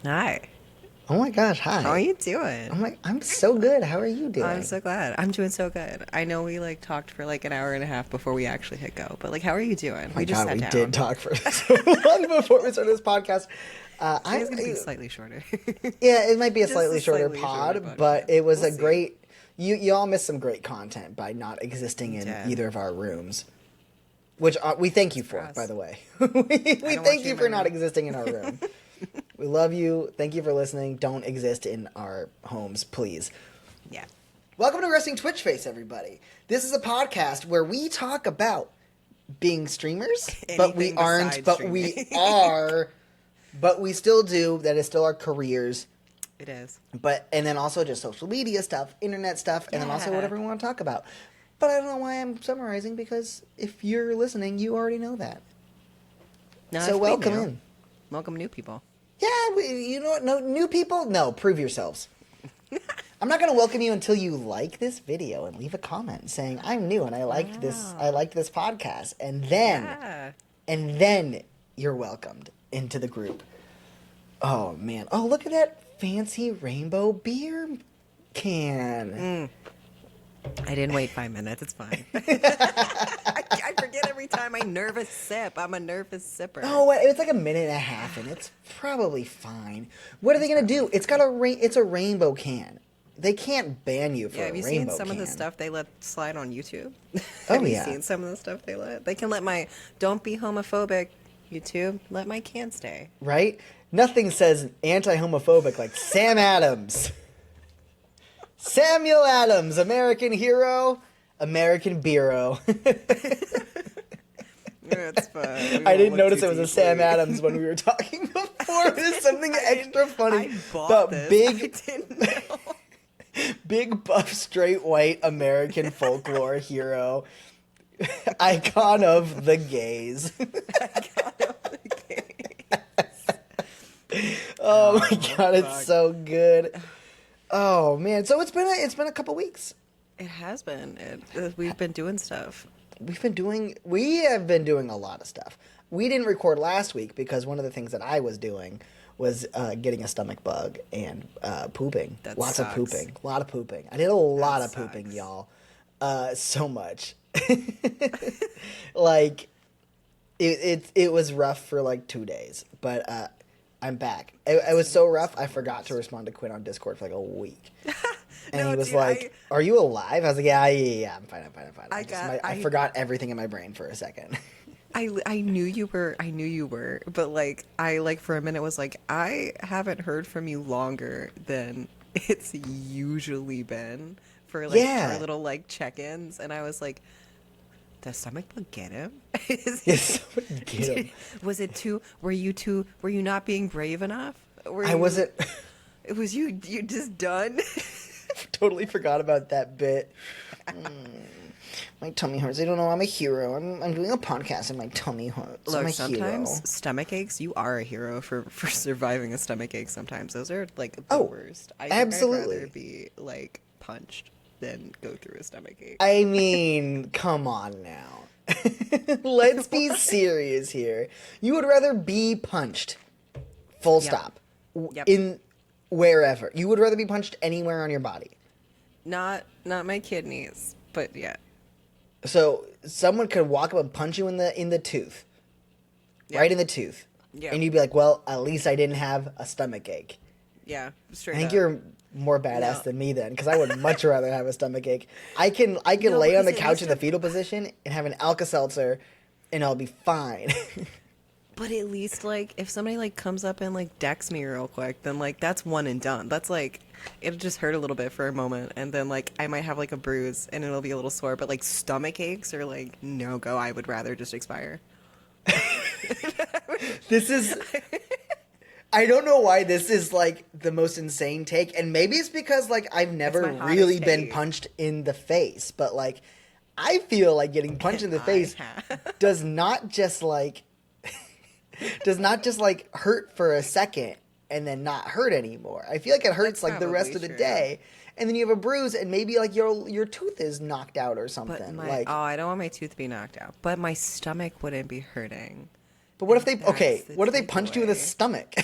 Hi. Oh my gosh, How are hi. you doing? I'm so good. How are you I'm doing? so glad. I'm doing so good. I know we talked for like an hour and a half before we actually hit go, but how are you doing? Oh my We just god, sat we did down. talk for so long before we started this podcast. Today's gonna be slightly shorter. Yeah, it might be a Just a slightly shorter slightly shorter pod, but podcast. it was We'll a see. great. You all missed some great content by not existing We in did. either of our rooms, which we thank you That's for for, by us. the way. we I don't want thank you you in my for not room. existing in our room. We love you. Thank you for listening. Don't exist in our homes, please. Yeah. Welcome to Resting Twitch Face, everybody. This is a podcast where we talk about being streamers, but we Anything aren't, besides but streaming. we are, but we still do. That is still our careers. It is. But, and then also just social media stuff, internet stuff, and then also Yeah. whatever we want to talk about. But I don't know why I'm summarizing, because if you're listening, you already know that. No, So if we welcome knew. in. Welcome new people. Yeah, you know what? No, new people? No, prove yourselves. I'm not going to welcome you until you like this video and leave a comment saying I'm new and I liked this. I Wow. liked this podcast, Yeah. and then you're welcomed into the group. Oh man! Oh, look at that fancy rainbow beer can. I didn't wait 5 minutes. It's fine. I forget every time I nervous sip. I'm a nervous sipper. Oh, it's like a minute and a half, and it's probably fine. What are they gonna do? It's got it's a rainbow can. They can't ban you for Yeah, a have you seen rainbow some of the can. stuff they let slide on YouTube? Oh Have you yeah. seen some of the stuff they let? They can let my don't be homophobic YouTube. Let my can stay. Right? Nothing says anti-homophobic like Sam Adams. Samuel Adams, American hero, American bureau. It's fine. We I won't didn't look notice too it was a Sam deeply. Adams when we were talking before. There's something extra funny I bought about this. big, I didn't know. big buff, straight white American folklore hero, icon of the gays. Oh my god, it's fuck. so good. Oh man, so it's been a couple weeks. It has been. We've been doing stuff. We have been doing a lot of stuff. We didn't record last week because one of the things that I was doing was getting a stomach bug and pooping. That Lots sucks. of pooping. A lot of pooping. I did a lot of sucks. pooping, y'all. So much. Like it was rough for like 2 days, but I'm back. It was so rough I forgot to respond to Quinn on Discord for like a week. And No, he was dude, like, "Are you alive?" I was like, "Yeah, I'm fine, I'm fine, I'm fine." I I forgot everything in my brain for a second. I knew you were, but I for a minute was like, I haven't heard from you longer than it's usually been for Yeah. our little check-ins, and I was like, does stomach bug get him? Is he- Yes, get him. Was it too? Were you not being brave enough? I wasn't. It was you just done. Totally forgot about that bit. My tummy hurts. I don't know. I'm a hero. I'm doing a podcast and my tummy hurts. I'm Look, a sometimes hero. stomach aches, you are a hero for surviving a stomach ache sometimes. Those are the Oh, worst. I think I'd absolutely. rather be punched than go through a stomach ache. I mean, come on now. Let's be serious here. You would rather be punched. Full Yep. stop. Yep. In wherever. You would rather be punched anywhere on your body. Not my kidneys, but yeah. So someone could walk up and punch you in the tooth. Yeah. Right in the tooth. Yeah. And you'd be like, well, at least I didn't have a stomach ache. Yeah, straight I think up. you're more badass No. than me then, because I would much rather have a stomach ache. I can No, lay on the because at couch least in the I'm- fetal position and have an Alka-Seltzer, and I'll be fine. But at least if somebody comes up and decks me real quick, then that's one and done. That's it'll just hurt a little bit for a moment, and then I might have a bruise and it'll be a little sore. But stomach aches are no go. I would rather just expire. This is. I don't know why this is the most insane take, and maybe it's because I've never my hottest really been take. punched in the face, but I feel like getting punched in the face does not just hurt for a second and then not hurt anymore. I feel like it hurts That's the rest of probably the true. day, and then you have a bruise, and maybe your tooth is knocked out or something. But I don't want my tooth to be knocked out. But my stomach wouldn't be hurting. but what if they That's the what if they punched you in the takeaway. stomach?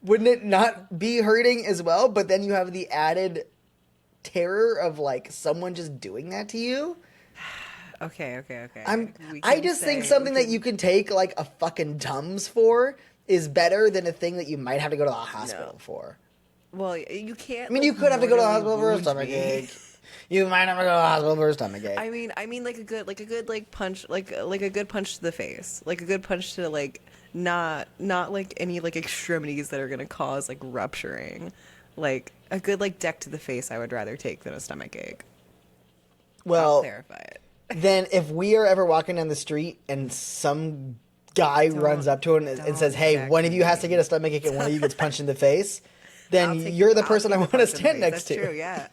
Wouldn't it not be hurting as well? But then you have the added terror of like someone just doing that to you. Okay. I just think something that you can take like a fucking Tums for is better than a thing that you might have to go to the hospital for. Well, you can't. I mean, like, you could have to go to the mortally hospital for a wound stomach me. ache. You might have to go to the hospital for a stomach ache. I mean, like a good like punch, like a good punch to the face, like a good punch to like not like any like extremities that are gonna cause like rupturing, like a good like deck to the face. I would rather take than a stomach ache. I'll Well, clarify it. then if we are ever walking down the street and some guy runs up to him and says, don't "Hey, deck one of you has to me. get a stomach ache and one of you gets punched in the face," then I'll take you're the I'll person I take the want to punch in the stand face. next That's to. true. Yeah.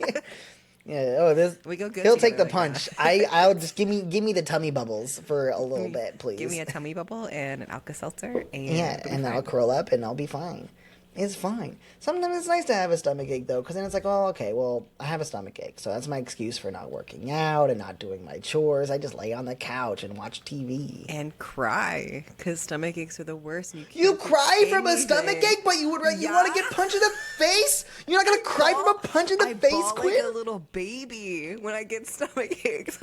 Yeah. Oh, this. We go good He'll take the together like punch. that. I'll just give me the tummy bubbles for a little bit, please. Give me a tummy bubble and an Alka-Seltzer, and Yeah, it'll be and I'll fine. curl up and I'll be fine. It's fine. Sometimes it's nice to have a stomach ache though, because then it's like, oh, okay, well, I have a stomach ache, so that's my excuse for not working out and not doing my chores. I just lay on the couch and watch TV. And cry, because stomach aches are the worst. And You can't do cry from a stomach anything. ache, but you want to get punched in the face? You're not gonna cry from a punch in the face, bawl Quinn? like a little baby when I get stomach aches.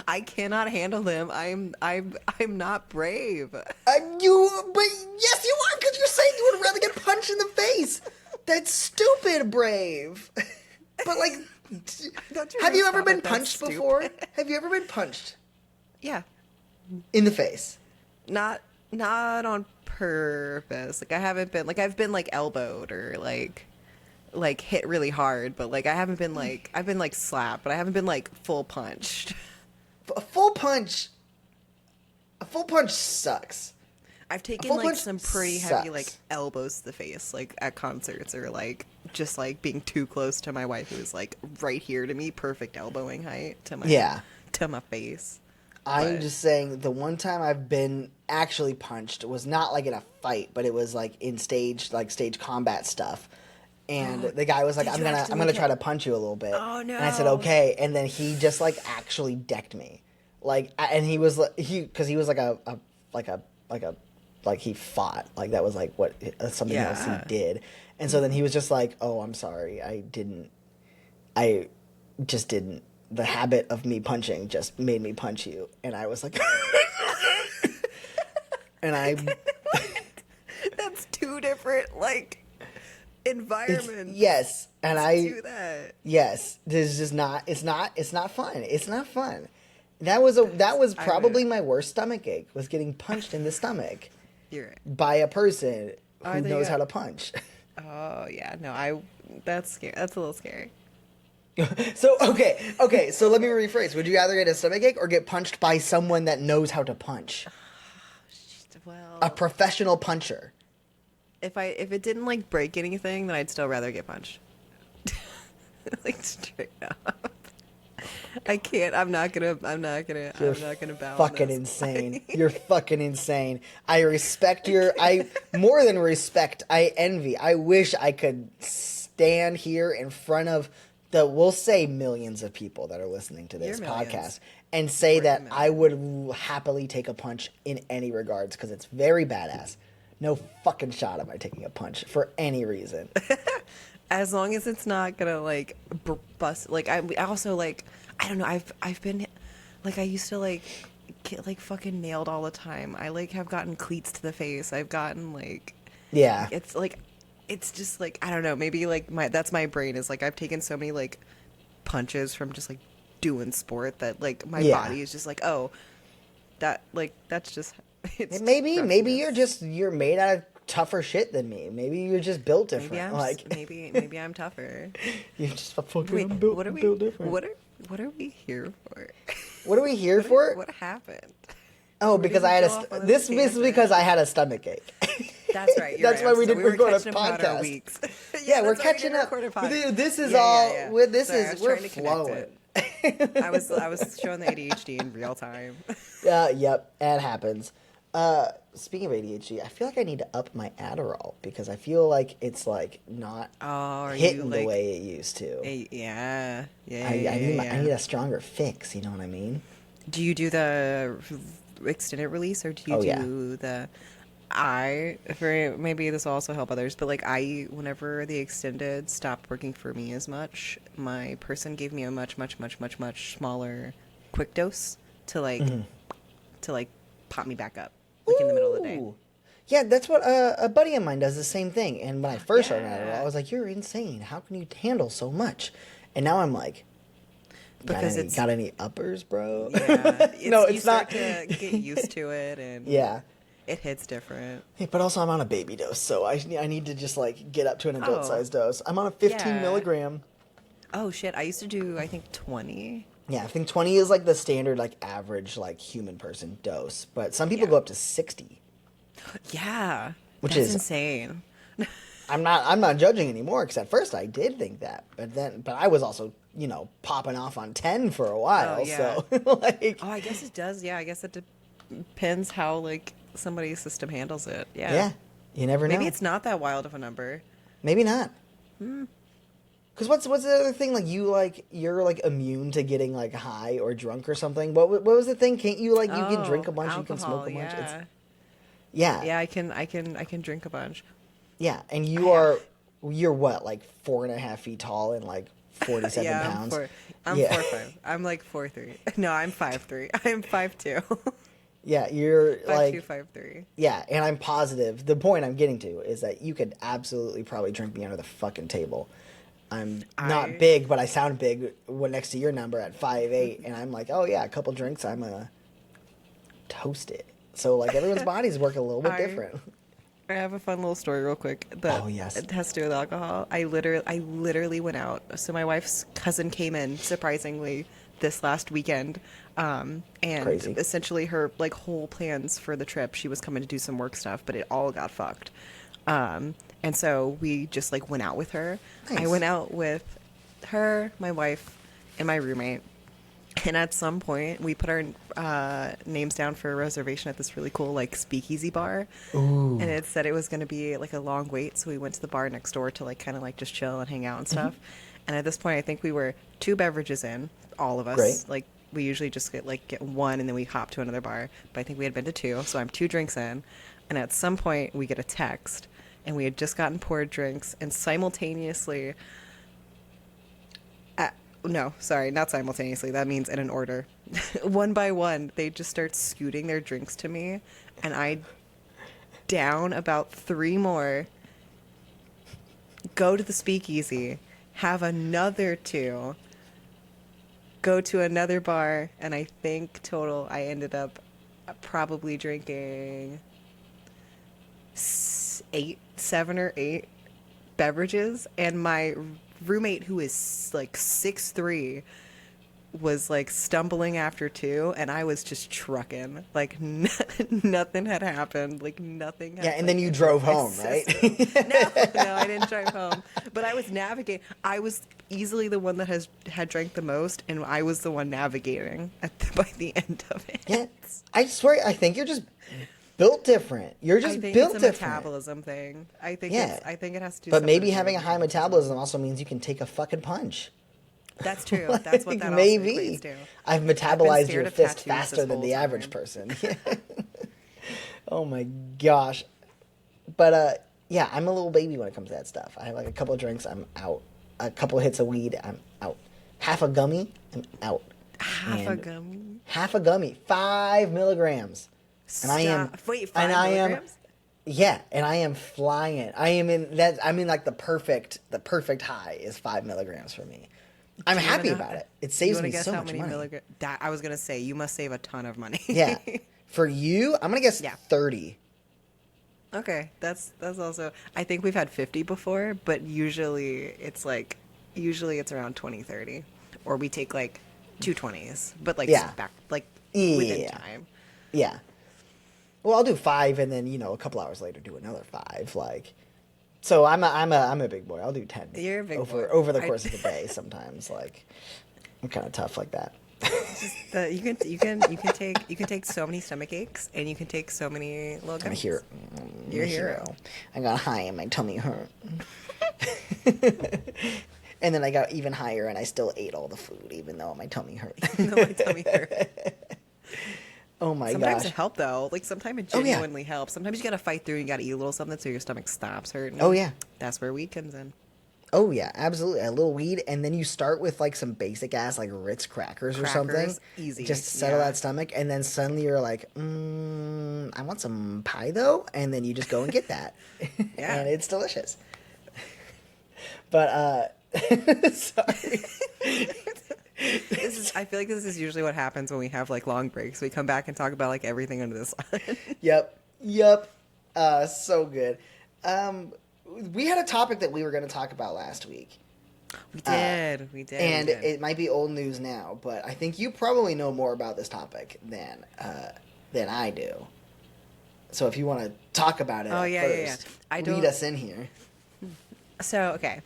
I cannot handle them. I'm not brave. But yes, you are, because you're saying you would rather get punched in the face. That's stupid, brave. But like, Don't you have you stop ever been it? That's punched stupid. before? Have you ever been punched Yeah, in the face? not on purpose. Like I haven't been like I've been like elbowed or like hit really hard, but like I haven't been like I've been like slapped, but I haven't been like full punched. A full punch. A full punch sucks. I've taken full like punch some pretty heavy like sucks. elbows to the face, like at concerts or like just like being too close to my wife who's like right here to me, perfect elbowing height to my to my face. I'm But- just saying the one time I've been actually punched was not like in a fight, but it was like in stage combat stuff. And the guy was like, Did I'm you gonna accidentally try to get- punch you a little bit. Oh, And I said, no. okay. And then he just like actually decked me. Like, and he was like, because he was like like he fought. Like that was like what something else he Yeah. did. And so then he was just like, oh, I'm sorry. I just didn't. The habit of me punching just made me punch you. And I was like, and I, That's two different like environments. yes. And I, do that. yes, this is just not, it's not fun. It's not fun. That was probably my worst stomach ache, was getting punched in the stomach You're right. by a person Oh, who there you knows go. how to punch. Oh yeah, no, that's scary. That's a little scary. So okay. So let me rephrase. Would you rather get a stomach ache or get punched by someone that knows how to punch? Well, A professional puncher. if it didn't like break anything, then I'd still rather get punched. Like straight up. I can't. I'm not gonna bow. Fucking on this. insane. You're fucking insane. I respect I more than respect, I envy. I wish I could stand here in front of we'll say millions of people that are listening to this You're millions. podcast and say that millions. I would happily take a punch in any regards because it's very badass. No fucking shot am I taking a punch for any reason. As long as it's not gonna like bust. Like I also like I don't know. I've been like I used to like get like fucking nailed all the time. I like have gotten cleats to the face. I've gotten like Yeah. it's like it's just like I don't know. Maybe like that's my brain is like I've taken so many like punches from just like doing sport that like my Yeah. body is just like oh that like that's just it's Maybe roughness. you're made out of tougher shit than me. Maybe you're just built different. Maybe I'm like maybe I'm tougher. you're just a fucking Wait, I'm built, what are we? built different. What are we here for? What are we here for? What happened? Oh, Where because did I we had go off on this this is because I had a stomach ache. That's right. That's why we didn't were record a catching up on our podcast. weeks. Yeah, we're that's why we catching didn't up. record a pod. This is Yeah, all. yeah, yeah. We're, this Sorry, I is was we're trying to connect flowing. it. I was showing the ADHD in real time. Yep, it happens. Speaking of ADHD, I feel like I need to up my Adderall because I feel like it's like not Oh, are hitting you the like? way it used to. Yeah. I need a stronger fix. You know what I mean? Do you do the extended release or do you Oh, do yeah. the? maybe this will also help others, but like whenever the extended stopped working for me as much, my person gave me a much, much, much, much, much smaller quick dose to like pop me back up, like in the middle of the day. Ooh. Yeah, that's what a buddy of mine does the same thing. And when I first started Yeah. I was like, "You're insane! How can you handle so much?" And now I'm like, Because got any uppers, bro?" yeah, No, you it's start not. to get used to it, and Yeah. it hits different. Hey, but also I'm on a baby dose, so I need to just like get up to an adult Oh, size dose. I'm on a 15 yeah. milligram. Oh shit! I used to do I think 20. Yeah, I think 20 is like the standard, like average, like human person dose. But some people Yeah. go up to 60. Yeah, Which that's is- insane. I'm not judging anymore because at first I did think that, but I was also popping off on 10 for a while. Oh, yeah. So like Oh, I guess it does. Yeah, I guess it depends how like somebody's system handles it. Yeah. yeah, you never know. Maybe it's not that wild of a number. Maybe not. Because what's the other thing? Like you're like immune to getting like high or drunk or something. What was the thing? Can't you like you can drink a bunch, you can smoke a bunch? Yeah. Yeah, Yeah, I can drink a bunch. yeah. And you're what, like 4.5 feet tall and like 47 Yeah, pounds. I'm Yeah. 4'5". I'm like 4'3". No, I'm 5'3". I'm 5'2". Yeah, you're 5'2", like 5'3". yeah, and I'm positive. The point I'm getting to is that you could absolutely probably drink me under the fucking table. I'm not big, but I sound big when next to your number at 5'8", and I'm like, oh yeah, a couple drinks, I'm toasted. So like everyone's bodies work a little bit different. I have a fun little story real quick that Oh, yes. it has to do with alcohol. I literally went out. So my wife's cousin came in surprisingly this last weekend. And Crazy. essentially her like whole plans for the trip, she was coming to do some work stuff, but it all got fucked. And so we just like went out with her. Nice. I went out with her, my wife, and my roommate. And at some point, we put our names down for a reservation at this really cool, like, speakeasy bar. Ooh. And it said it was going to be, like, a long wait, so we went to the bar next door to, like, kind of, like, just chill and hang out and stuff. And at this point, I think we were 2 beverages in, all of us. Great. Like, we usually just get one, and then we hop to another bar. But I think we had been to 2, so I'm 2 drinks in. And at some point, we get a text, and we had just gotten poured drinks, and simultaneously... No, sorry, not simultaneously. That means in an order. One by one, they just start scooting their drinks to me, and I down about 3 more, go to the speakeasy, have another 2, go to another bar, and I think total I ended up probably drinking 7 or 8 beverages, and my roommate, who is like 6'3", was like stumbling after 2, and I was just trucking like nothing had happened, like nothing had, Yeah, and then you drove home, right? no, I didn't drive home, but I was navigating. I was easily the one that had drank the most, and I was the one navigating by the end of it. Yeah, I swear, I think you're just built different. You're just I think built it's a different. metabolism thing. I think Yeah. I think it has to do But something maybe to do having a with high your metabolism also means you can take a fucking punch. That's true. That's what that maybe. also equates to. I've metabolized your scared of fist tattoos faster this than whole the average time. person. Oh my gosh. But yeah, I'm a little baby when it comes to that stuff. I have like a couple of drinks, I'm out. A couple of hits of weed, I'm out. Half a gummy, I'm out. Half a And gum. Half a gummy, 5 milligrams. And I am Wait, 5 and I am milligrams? yeah, and I am flying. I'm in like the perfect high is 5 milligrams for me. I'm Do you happy wanna know- about it. It you saves wanna me guess so how much many money. milligrams? I was gonna say you must save a ton of money. Yeah. For you, I'm gonna guess Yeah. 30. Okay, that's also. I think we've had 50 before, but usually it's around 20, 30, or we take like 2 20s, but like Yeah. back like Yeah. within time. Yeah. Well, I'll do 5, and then a couple hours later do another 5. Like, so I'm a big boy. I'll do 10. You're a big boy. Over the course of the day. Sometimes, like, I'm kind of tough like that. You can take so many stomach aches, and you can take so many little I'm a gummies. hero. You're a hero. I got high and my tummy hurt. And then I got even higher, and I still ate all the food, even though my tummy hurt. No, my tummy hurt. Oh my Sometimes gosh. it helps though. Like sometimes it Oh, yeah. genuinely helps. Sometimes you gotta fight through and you gotta eat a little something so your stomach stops hurting. Oh, yeah. That's where weed comes in. Oh yeah, absolutely. A little weed, and then you start with like some basic ass like Ritz crackers or something, Crackers, easy. just to settle Yeah. that stomach. And then suddenly you're like, I want some pie though, and then you just go and get that, Yeah. and it's delicious. But sorry. This is I feel like this is usually what happens when we have like long breaks. We come back and talk about like everything under the sun. Yep, yep. So good. We had a topic that we were going to talk about last week. We did. And it might be old news now, but I think you probably know more about this topic than I do. So if you want to talk about it Oh, yeah, first, I lead don't- us in here. So okay.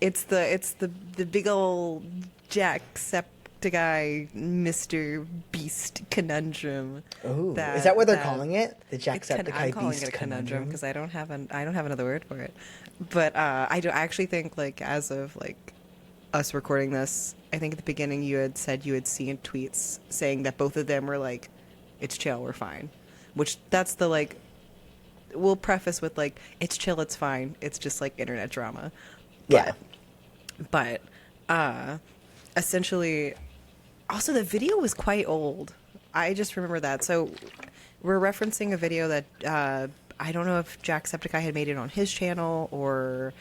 It's the big old Jacksepticeye Mr. Beast conundrum. Ooh, is that what they're calling it? The I'm Jacksepticeye calling Beast it a conundrum conundrum? because I don't have another word for it. But I actually think like as of like us recording this, I think at the beginning you had said you had seen tweets saying that both of them were like, "It's chill, we're fine," which that's the like. We'll preface with like, "It's chill, it's fine. It's just like internet drama." Yeah. But essentially, also the video was quite old. I just remember that. So we're referencing a video that I don't know if Jacksepticeye had made it on his channel or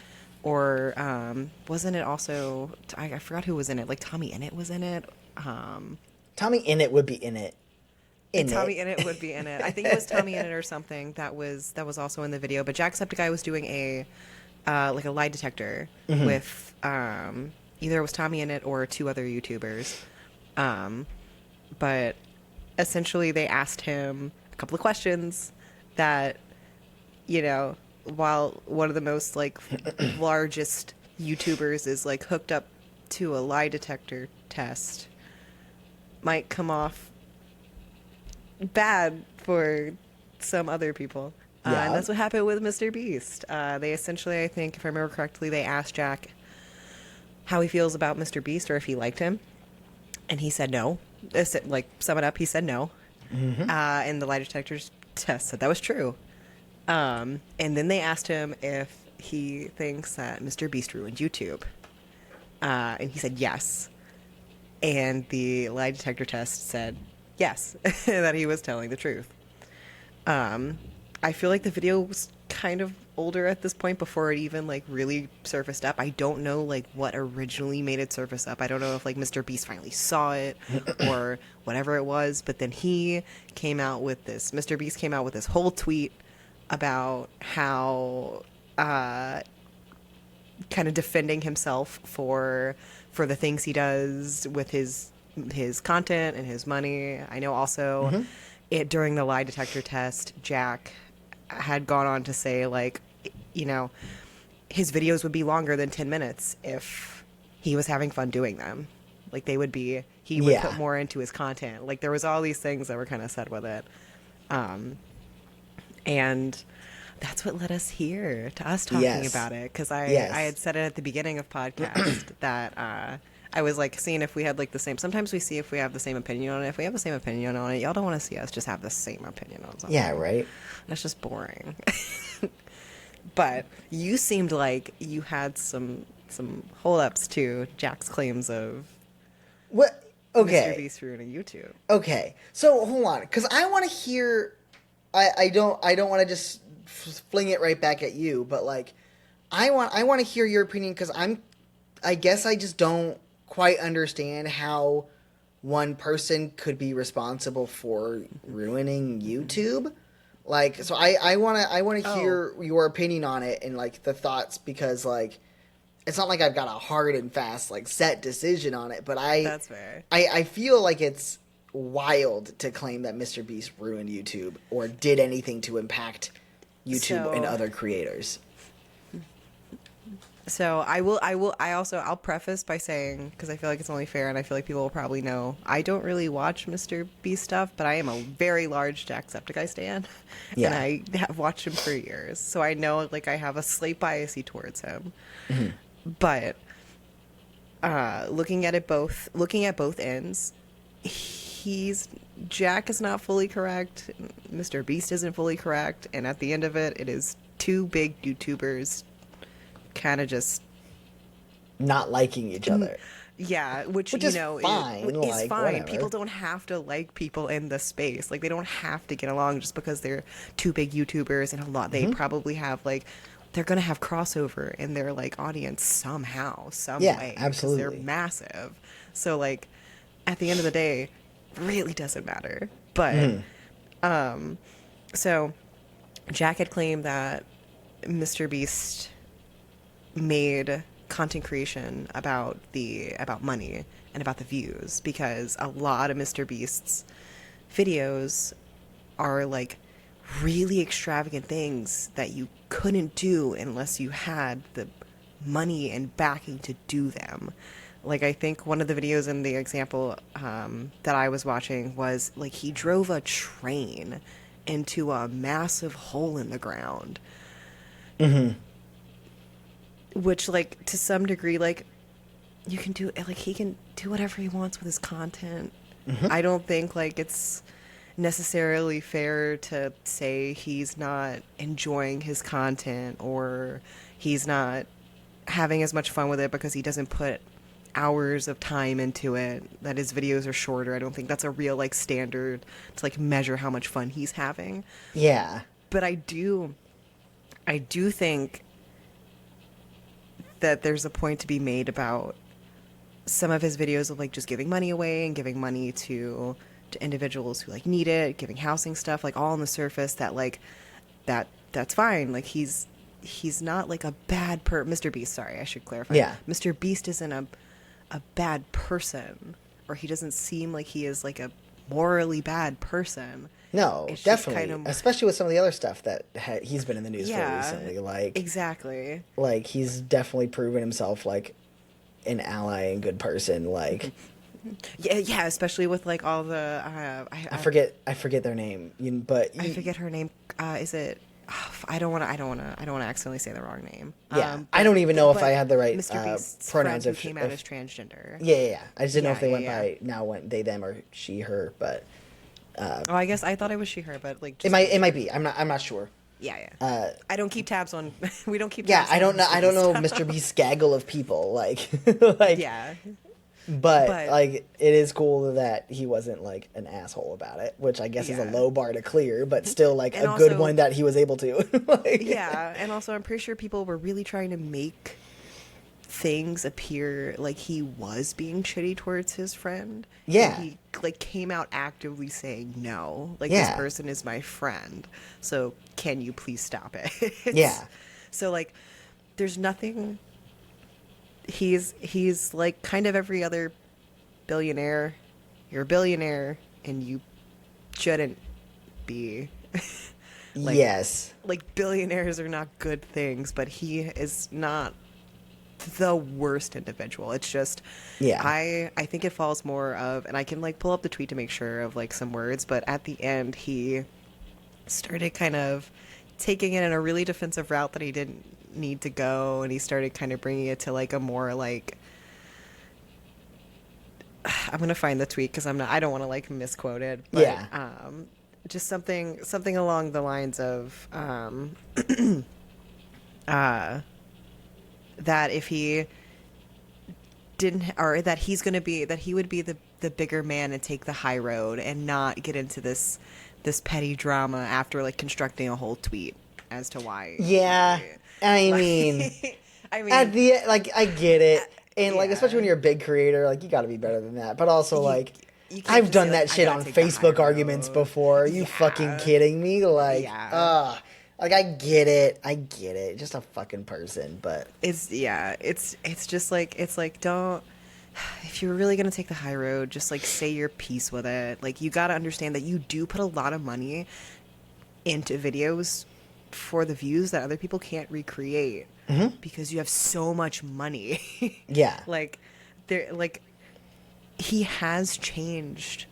wasn't it also I forgot who was in it. Like Tommy Innit was in it. Tommy Innit would be in it. Tommy Innit would be in it. I think it was Tommy Innit or something that was also in the video. But Jacksepticeye was doing a like a lie detector with either it was Tommy Innit or two other YouTubers. But essentially they asked him a couple of questions that, you know, while one of the most like largest YouTubers is like hooked up to a lie detector test, might come off bad for some other people. Yeah. And that's what happened with Mr. Beast. They essentially, I think, if I remember correctly, they asked Jack how he feels about Mr. Beast or if he liked him. And he said no. Like, sum it up, he said no. And the lie detector's test said that was true. And then they asked him if he thinks that Mr. Beast ruined YouTube. And he said yes. And the lie detector test said yes, that he was telling the truth. I feel like the video was kind of older at this point before it even like really surfaced up. I don't know like what originally made it surface up. I don't know if like Mr. Beast finally saw it or whatever it was, but then Mr. Beast came out with this whole tweet about how kind of defending himself for the things he does with his content and his money. I know also during the lie detector test, Jack had gone on to say like, you know, his videos would be longer than 10 minutes if he was having fun doing them. Like he would put more into his content. Like there was all these things that were kind of said with it. And that's what led us here to us talking about it. Cause I had said it at the beginning of podcast that, I was like seeing if we had like the same. Sometimes we see if we have the same opinion on it. If we have the same opinion on it, y'all don't want to see us just have the same opinion on something. Yeah, right. That's just boring. But you seemed like you had some hold-ups to Jack's claims of What? Okay. Mr. Beast ruining YouTube. Okay, so hold on, because I want to hear. I don't want to just fling it right back at you, but like, I want to hear your opinion because I guess I just don't quite understand how one person could be responsible for ruining YouTube. Like, so I want to hear your opinion on it and like the thoughts because like. It's not like I've got a hard and fast, like, set decision on it, but That's fair. I feel like it's wild to claim that Mr. Beast ruined YouTube or did anything to impact YouTube and other creators. So I'll preface by saying, because I feel like it's only fair and I feel like people will probably know, I don't really watch Mr. Beast stuff, but I am a very large Jacksepticeye stan. Yeah. And I have watched him for years. So I know, like, I have a slight bias towards him. Mm-hmm. But looking at both ends, Jack is not fully correct. Mr. Beast isn't fully correct. And at the end of it, it is two big YouTubers kind of just not liking each other. Yeah, which you is know fine. is Like, fine. whatever. People don't have to like people in the space. Like they don't have to get along just because they're two big YouTubers and a lot. They probably have like they're gonna have crossover in their like audience somehow, some way. 'Cause absolutely. they're massive. So like at the end of the day, really doesn't matter. But so Jack had claimed that Mr. Beast made content creation about money and about the views because a lot of Mr. Beast's videos are like really extravagant things that you couldn't do unless you had the money and backing to do them. Like I think one of the videos in the example that I was watching was like he drove a train into a massive hole in the ground. Which, like, to some degree, like, you can do, like, he can do whatever he wants with his content. I don't think, like, it's necessarily fair to say he's not enjoying his content or he's not having as much fun with it because he doesn't put hours of time into it, that his videos are shorter. I don't think that's a real, like, standard to, like, measure how much fun he's having. Yeah. But I do think that there's a point to be made about some of his videos of like just giving money away and giving money to individuals who like need it, giving housing stuff, like all on the surface that like that's fine. Like he's not like a bad Mr. Beast, sorry, I should clarify. Yeah. Mr. Beast isn't a bad person, or he doesn't seem like he is like a morally bad person. No, It's just definitely. kind of- Especially with some of the other stuff that he's been in the news for Yeah, recently. Like, exactly. like he's definitely proven himself like an ally and good person. Like, Yeah, especially with like all the I forget their name, but I forget her name. Is it? I don't want to accidentally say the wrong name. yeah, I don't even know if but I had the right Mr. Beast's pronouns. friend If who came out if- as transgender. yeah. I just didn't know if they Yeah, went by they them or she her, but Oh, I guess I thought it was she her, but like it might be. I'm not sure. Yeah. I don't keep tabs on. We don't keep. Yeah, tabs I don't on know. Mr. I don't know Beast. Mr. Beast's gaggle of people. Like, like Yeah. But But- like, it is cool that he wasn't like an asshole about it, which I guess is a Yeah. low bar to clear, but still like And a good also- one that he was able to. Like, Yeah, and also I'm pretty sure people were really trying to make things appear like he was being shitty towards his friend. Yeah. And he like came out actively saying no, like Yeah. this person is my friend, so can you please stop it? Yeah. So like there's nothing. He's like kind of every other billionaire. You're a billionaire and you shouldn't be. Like- yes. Like billionaires are not good things, but he is not the worst individual. It's just Yeah. I think it falls more of, and I can like pull up the tweet to make sure of like some words, but at the end he started kind of taking it in a really defensive route that he didn't need to go, and he started kind of bringing it to like a more like, I'm gonna find the tweet because I don't want to like misquote it, but Yeah. just something along the lines of that if he didn't, or that he's gonna be, that he would be the bigger man and take the high road and not get into this petty drama after like constructing a whole tweet as to why. Yeah. I mean, I mean, at the like, I get it, and like, Yeah. especially when you're a big creator, like you got to be better than that. But also, like, you can't I've just done say, that like, I shit gotta on take the high Facebook arguments road. before. Are you Yeah. fucking kidding me? Like, Yeah. like I get it. Just a fucking person, but It's just like, it's like, don't, if you're really gonna take the high road, just like say your piece with it. Like you gotta understand that you do put a lot of money into videos for the views that other people can't recreate because you have so much money. yeah. Like he has changed,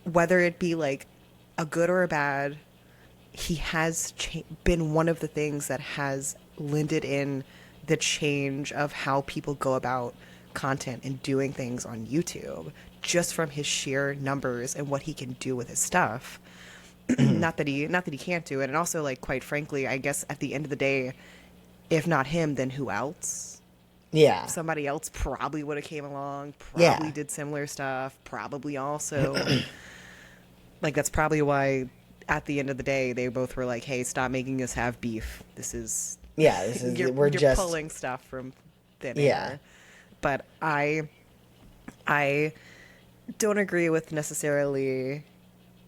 whether it be like a good or a bad. He has been one of the things that has lended in the change of how people go about content and doing things on YouTube just from his sheer numbers and what he can do with his stuff. Not that he can't do it. And also, like, quite frankly, I guess at the end of the day, if not him, then who else? Yeah. Somebody else probably would have came along, Yeah. probably did similar stuff, probably also like, that's probably why at the end of the day they both were like, hey, stop making us have beef. This is you're just pulling stuff from thin Yeah. air. But I don't agree with necessarily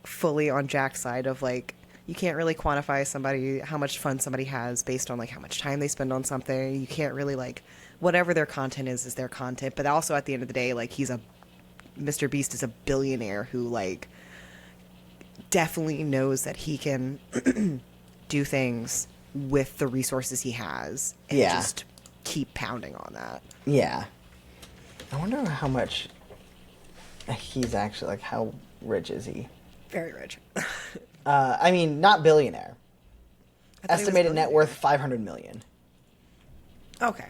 fully on Jack's side of, like, you can't really quantify somebody, how much fun somebody has based on, like, how much time they spend on something. You can't really, like, whatever their content is their content. But also at the end of the day, like, Mr. Beast is a billionaire who, like, definitely knows that he can do things with the resources he has and Yeah. just keep pounding on that. Yeah. I wonder how much he's actually, like, how rich is he? Very rich. I mean, not billionaire. I thought he was Estimated net billionaire. worth 500 million, Okay.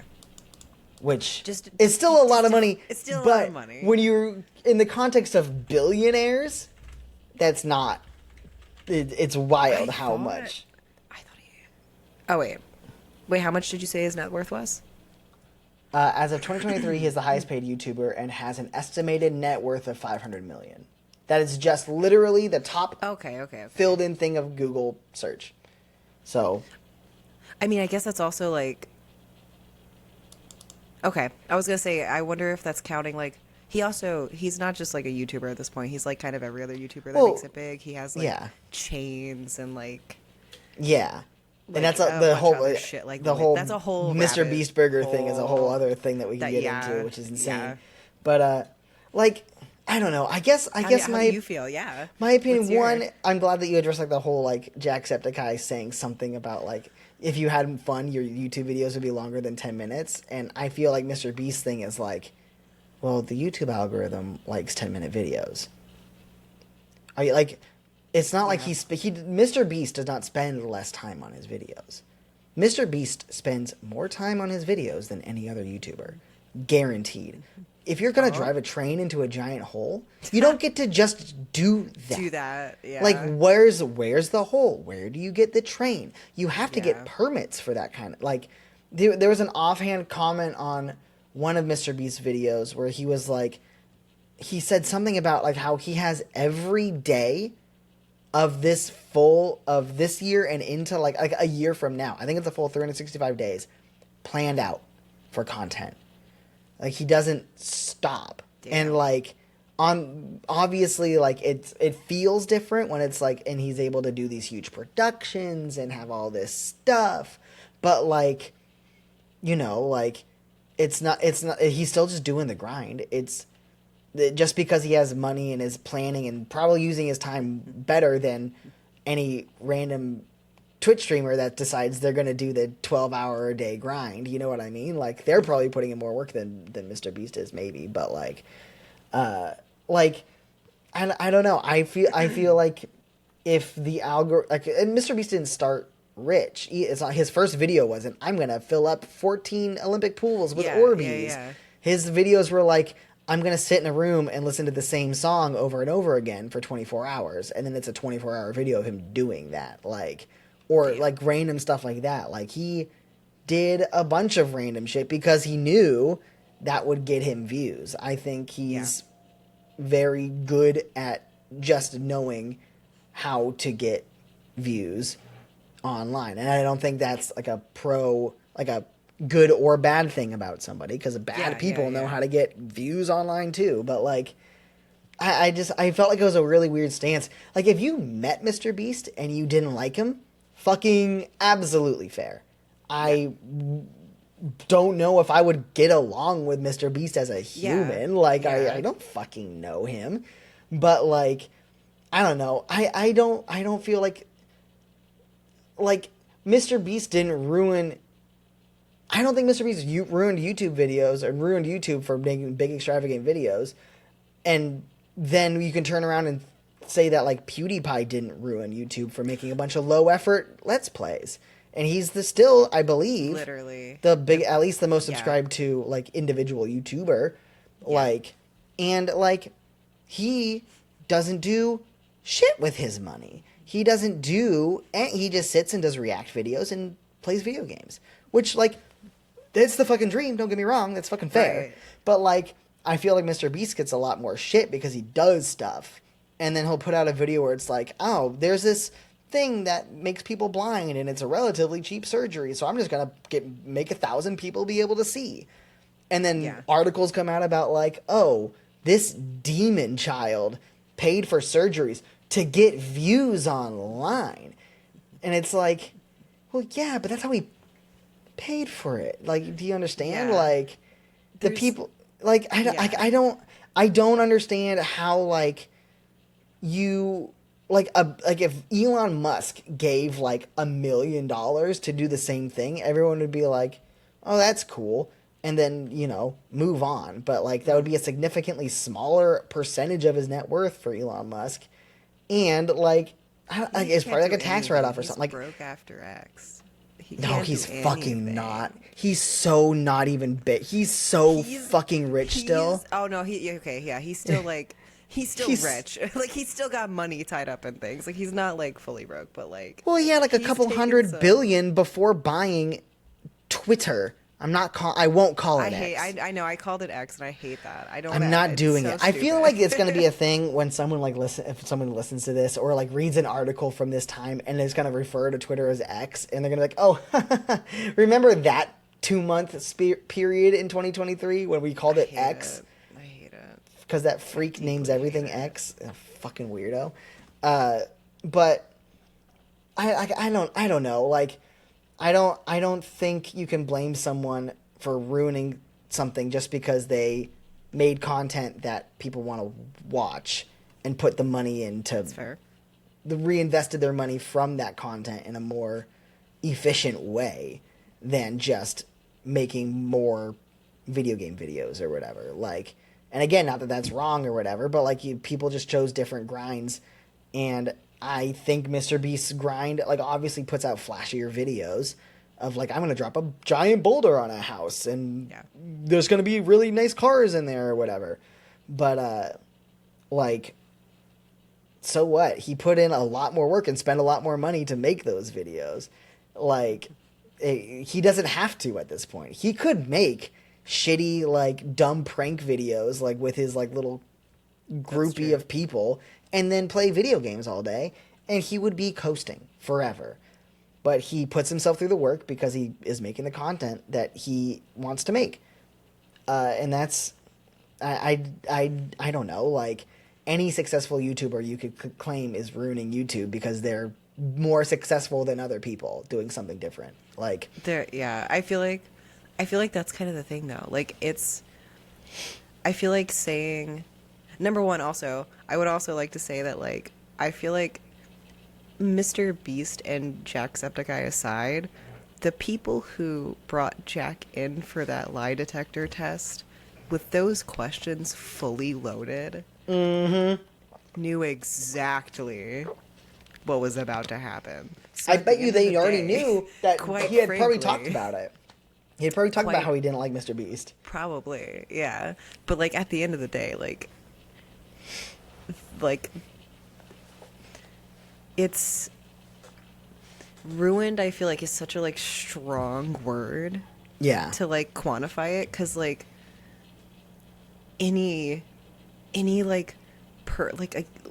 which Just- is still a lot of money. it's still a but lot of money. when you're in the context of billionaires, that's not. It's wild how much. I thought he. Oh wait, how much did you say his net worth was? As of 2023, he is the highest paid YouTuber and has an estimated net worth of 500 million. That is just literally the top Okay. filled in thing of Google search. So, I mean, I guess that's also like. Okay, I was gonna say, I wonder if that's counting, like, he's not just like a YouTuber at this point. He's like kind of every other YouTuber that Well, makes it big. He has, like, yeah. chains and, like, yeah. like, And that's a the bunch whole of other shit, like, the with- whole that's a whole Mr. rabbit Beast burger thing is a whole hole other thing that we can that- get yeah, into, which is insane. yeah. But like, I don't know. I guess How my do you feel? Yeah. my opinion, What's your- one, I'm glad that you addressed, like, the whole, like, Jacksepticeye saying something about, like, if you had fun, your YouTube videos would be longer than 10 minutes. And I feel like Mr. Beast thing is like, well, the YouTube algorithm likes 10-minute videos. Like, it's not like Mr. Beast does not spend less time on his videos. Mr. Beast spends more time on his videos than any other YouTuber. Guaranteed. If you're going to drive a train into a giant hole, you don't get to just do that. Do that, yeah. Like, where's the hole? Where do you get the train? You have to Yeah. get permits for that kind of, like, there was an offhand comment on one of Mr. Beast's videos where he was like, he said something about, like, how he has every day of this year and into, like a year from now. I think it's a full 365 days planned out for content. Like, he doesn't stop. Damn. And, like, obviously, like, it feels different when it's like, and he's able to do these huge productions and have all this stuff, but, like, you know, like, it's not he's still just doing the grind. It's just because he has money and is planning and probably using his time better than any random Twitch streamer that decides they're going to do the 12-hour a day grind. You know what I mean? Like, they're probably putting in more work than Mr. Beast is, maybe. But, like, I don't know. I feel like if the algorithm, like, and Mr. Beast didn't start rich. It's not, his first video wasn't, I'm going to fill up 14 Olympic pools with Orbeez. Yeah. His videos were like, I'm going to sit in a room and listen to the same song over and over again for 24 hours. And then it's a 24-hour video of him doing that. Like, or like random stuff like that. Like, he did a bunch of random shit because he knew that would get him views. I think he's very good at just knowing how to get views online. And I don't think that's like a good or bad thing about somebody, because bad people know how to get views online too. But, like, I felt like it was a really weird stance. Like, if you met Mr. Beast and you didn't like him, fucking absolutely fair. I don't know if I would get along with Mr. Beast as a human. Like, I don't fucking know him. But, like, I don't know. I don't feel like Mr. Beast didn't ruin. I don't think Mr. Beast ruined YouTube videos or ruined YouTube for making big extravagant videos. And then you can turn around and say that, like, PewDiePie didn't ruin YouTube for making a bunch of low effort Let's Plays. and he's still, I believe, Literally. the big, at least the most Yeah. subscribed to like individual YouTuber, Yeah. like, and like he doesn't do shit with his money. He doesn't do, and he just sits and does react videos and plays video games, which like it's the fucking dream. Don't get me wrong, that's fucking fair. Right. But like, I feel like Mr. Beast gets a lot more shit because he does stuff, and then he'll put out a video where it's like, oh, there's this thing that makes people blind, and it's a relatively cheap surgery, so I'm just gonna make 1,000 people be able to see, and then Yeah. articles come out about like, oh, this demon child paid for surgeries to get views online, and it's like, well, yeah, but that's how he paid for it. Like, do you understand? Yeah. Like, the There's- people, like, I don't understand how like you like if Elon Musk gave like $1 million to do the same thing, everyone would be like, oh, that's cool, and then move on. But like that would be a significantly smaller percentage of his net worth for Elon Musk, and like He it's can't probably like do a tax anything. write-off or He's something. Like, broke after X. He no, can't he's do fucking anything. not. He's so not even big. He's so fucking rich still. Oh no, okay, yeah, he's still like he's still He's- rich. Like he's still got money tied up in things. Like he's not like fully broke, but like Well, he had like a he's couple taken hundred some- billion before buying Twitter. I won't call it I hate. X. I know. I called it X, and I hate that. I don't. I'm not it's doing so it. I feel stupid. like it's going to be a thing when someone if someone listens to this or like reads an article from this time and is going to refer to Twitter as X, and they're going to be like, oh, remember that 2-month period in 2023 when we called it hate X? it. I hate it. Because that freak names everything hate it. X. A fucking weirdo. But I don't know. Like, I don't think you can blame someone for ruining something just because they made content that people want to watch and put the money into That's fair. reinvested their money from that content in a more efficient way than just making more video game videos or whatever. Like, and again, not that that's wrong or whatever, but like people just chose different grinds, and I think Mr. Beast's grind like obviously puts out flashier videos of like, I'm gonna drop a giant boulder on a house and Yeah. there's gonna be really nice cars in there or whatever. But like, so what? He put in a lot more work and spent a lot more money to make those videos. Like, he doesn't have to at this point. He could make shitty, like, dumb prank videos, like, with his, like, little groupie true. of people, and then play video games all day, and he would be coasting forever. But he puts himself through the work because he is making the content that he wants to make. And that's... I don't know, like, any successful YouTuber you could claim is ruining YouTube because they're more successful than other people doing something different. Like, Yeah, I feel like that's kind of the thing though. Like I feel like saying, number one, also, I would also like to say that like I feel like Mr. Beast and Jacksepticeye aside, the people who brought Jack in for that lie detector test with those questions fully loaded knew exactly what was about to happen. So I at bet the you end of they the already day, knew that quite he had probably frankly- talked about it. He had probably talked about Quite- how he didn't like Mr. Beast. Probably, yeah. But like at the end of the day, like it's ruined. I feel like is such a like strong word Yeah. to like quantify it, because like any like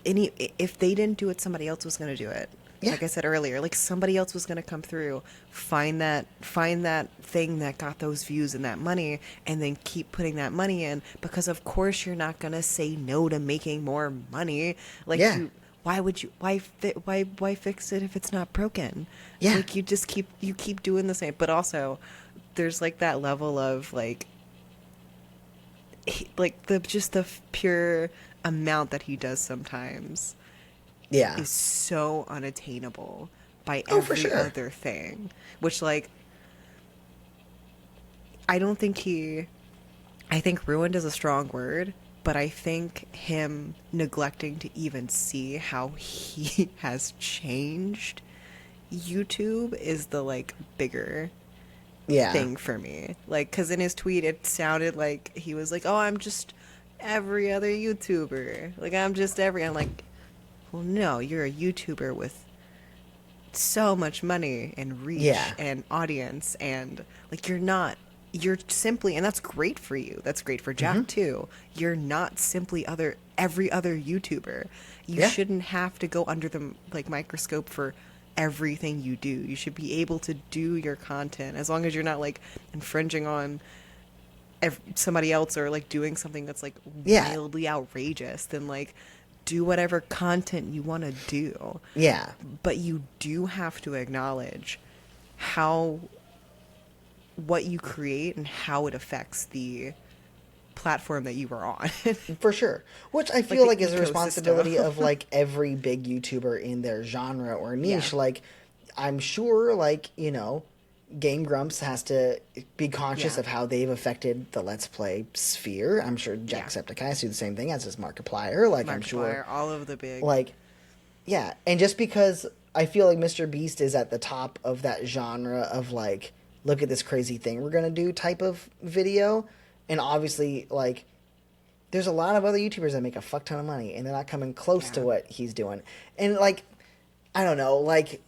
any if they didn't do it, somebody else was gonna do it. Yeah. Like I said earlier, like somebody else was gonna come through, find that thing that got those views and that money, and then keep putting that money in, because of course you're not gonna say no to making more money. Like Yeah. why would you why fix it if it's not broken? Yeah. Like you keep doing the same. But also there's like that level of like the pure amount that he does sometimes Yeah. is so unattainable by Oh, for every sure. other thing, which like I think ruined is a strong word, but I think him neglecting to even see how he has changed YouTube is the like bigger Yeah. thing for me. Like, because in his tweet, it sounded like he was like, "Oh, I'm just every other YouTuber. Like, I'm just every." I'm like, "Well, no, you're a YouTuber with so much money and reach Yeah. and audience, and like, you're not. You're simply, and that's great for you. That's great for Jack too. You're not simply every other YouTuber. You Yeah. shouldn't have to go under the like microscope for everything you do. You should be able to do your content as long as you're not like infringing on somebody else or like doing something that's like Yeah. wildly outrageous. Then like do whatever content you want to do. Yeah. But you do have to acknowledge how what you create and how it affects the platform that you are on. For sure. Which I feel the like is a ecosystem. responsibility of like every big YouTuber in their genre or niche. Yeah. Like, I'm sure, like, you know, Game Grumps has to be conscious Yeah. of how they've affected the Let's Play sphere. I'm sure Yeah. Jacksepticeye has to do the same thing as his Markiplier. Like, I'm sure. Markiplier, all of the big Like, yeah. And just because I feel like Mr. Beast is at the top of that genre of like, look at this crazy thing we're going to do type of video. And obviously, like, there's a lot of other YouTubers that make a fuck ton of money and they're not coming close to Yeah. what he's doing. And like, I don't know, like,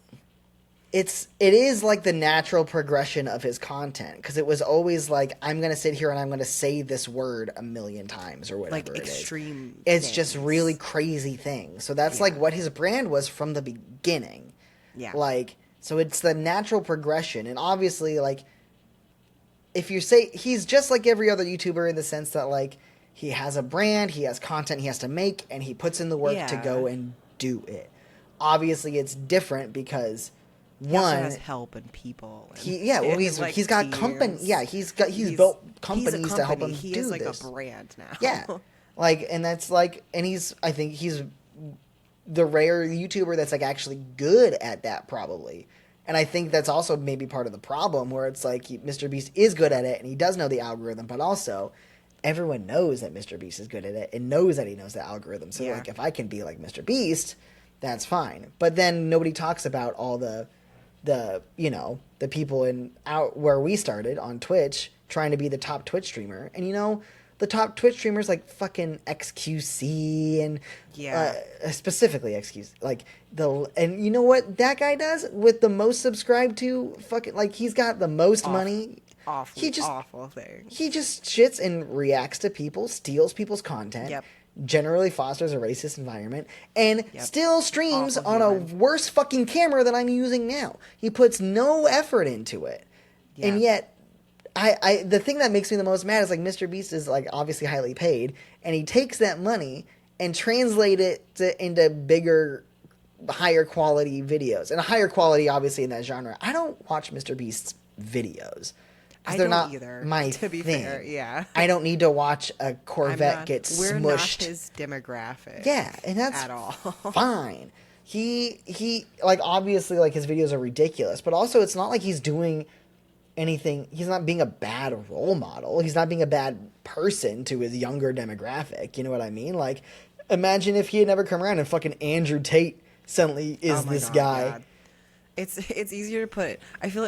it is like the natural progression of his content, because it was always like, I'm going to sit here and I'm going to say this word a million times or whatever like it is. extreme It's just things. really crazy things. So that's Yeah. like what his brand was from the beginning. Yeah. Like, so it's the natural progression. And obviously, like, if you say he's just like every other YouTuber in the sense that, like, he has a brand, he has content he has to make, and he puts in the work to Yeah. go and do it. Obviously, it's different because He also one, has help and people. And, he's like, he's got teams. company. Yeah, he's built companies he's a to help him company. He do is like this. a brand now. Yeah, like, and that's like, and I think he's the rare YouTuber that's like actually good at that, probably. And I think that's also maybe part of the problem, where it's like Mr. Beast is good at it and he does know the algorithm, but also everyone knows that Mr. Beast is good at it and knows that he knows the algorithm. So Yeah. like, if I can be like Mr. Beast, that's fine. But then nobody talks about all the you know, the people in out where we started on Twitch trying to be the top Twitch streamer. And you know, the top Twitch streamers like fucking XQC and Yeah. specifically XQC, like and you know what that guy does with the most subscribed to, fucking, like, he's got the most money. Awful thing. He just shits and reacts to people, steals people's content. Yep. Generally fosters a racist environment, and Yep. still streams Awful on a human. worse fucking camera than I'm using now. He puts no effort into it. And Yeah. yet, I the thing that makes me the most mad is, like, Mr. Beast is, like, obviously highly paid, and he takes that money and translate it into bigger, higher quality videos. And a higher quality, obviously, in that genre. I don't watch Mr. Beast's videos. I They're don't not either, my to be thing. fair, yeah. I don't need to watch a Corvette get We're not smushed. his demographic. Yeah, and that's at all. fine. He like, obviously, like, his videos are ridiculous, but also it's not like he's doing anything. He's not being a bad role model. He's not being a bad person to his younger demographic. You know what I mean? Like, imagine if he had never come around and fucking Andrew Tate suddenly is Oh my this God, guy. God. It's easier to put. I feel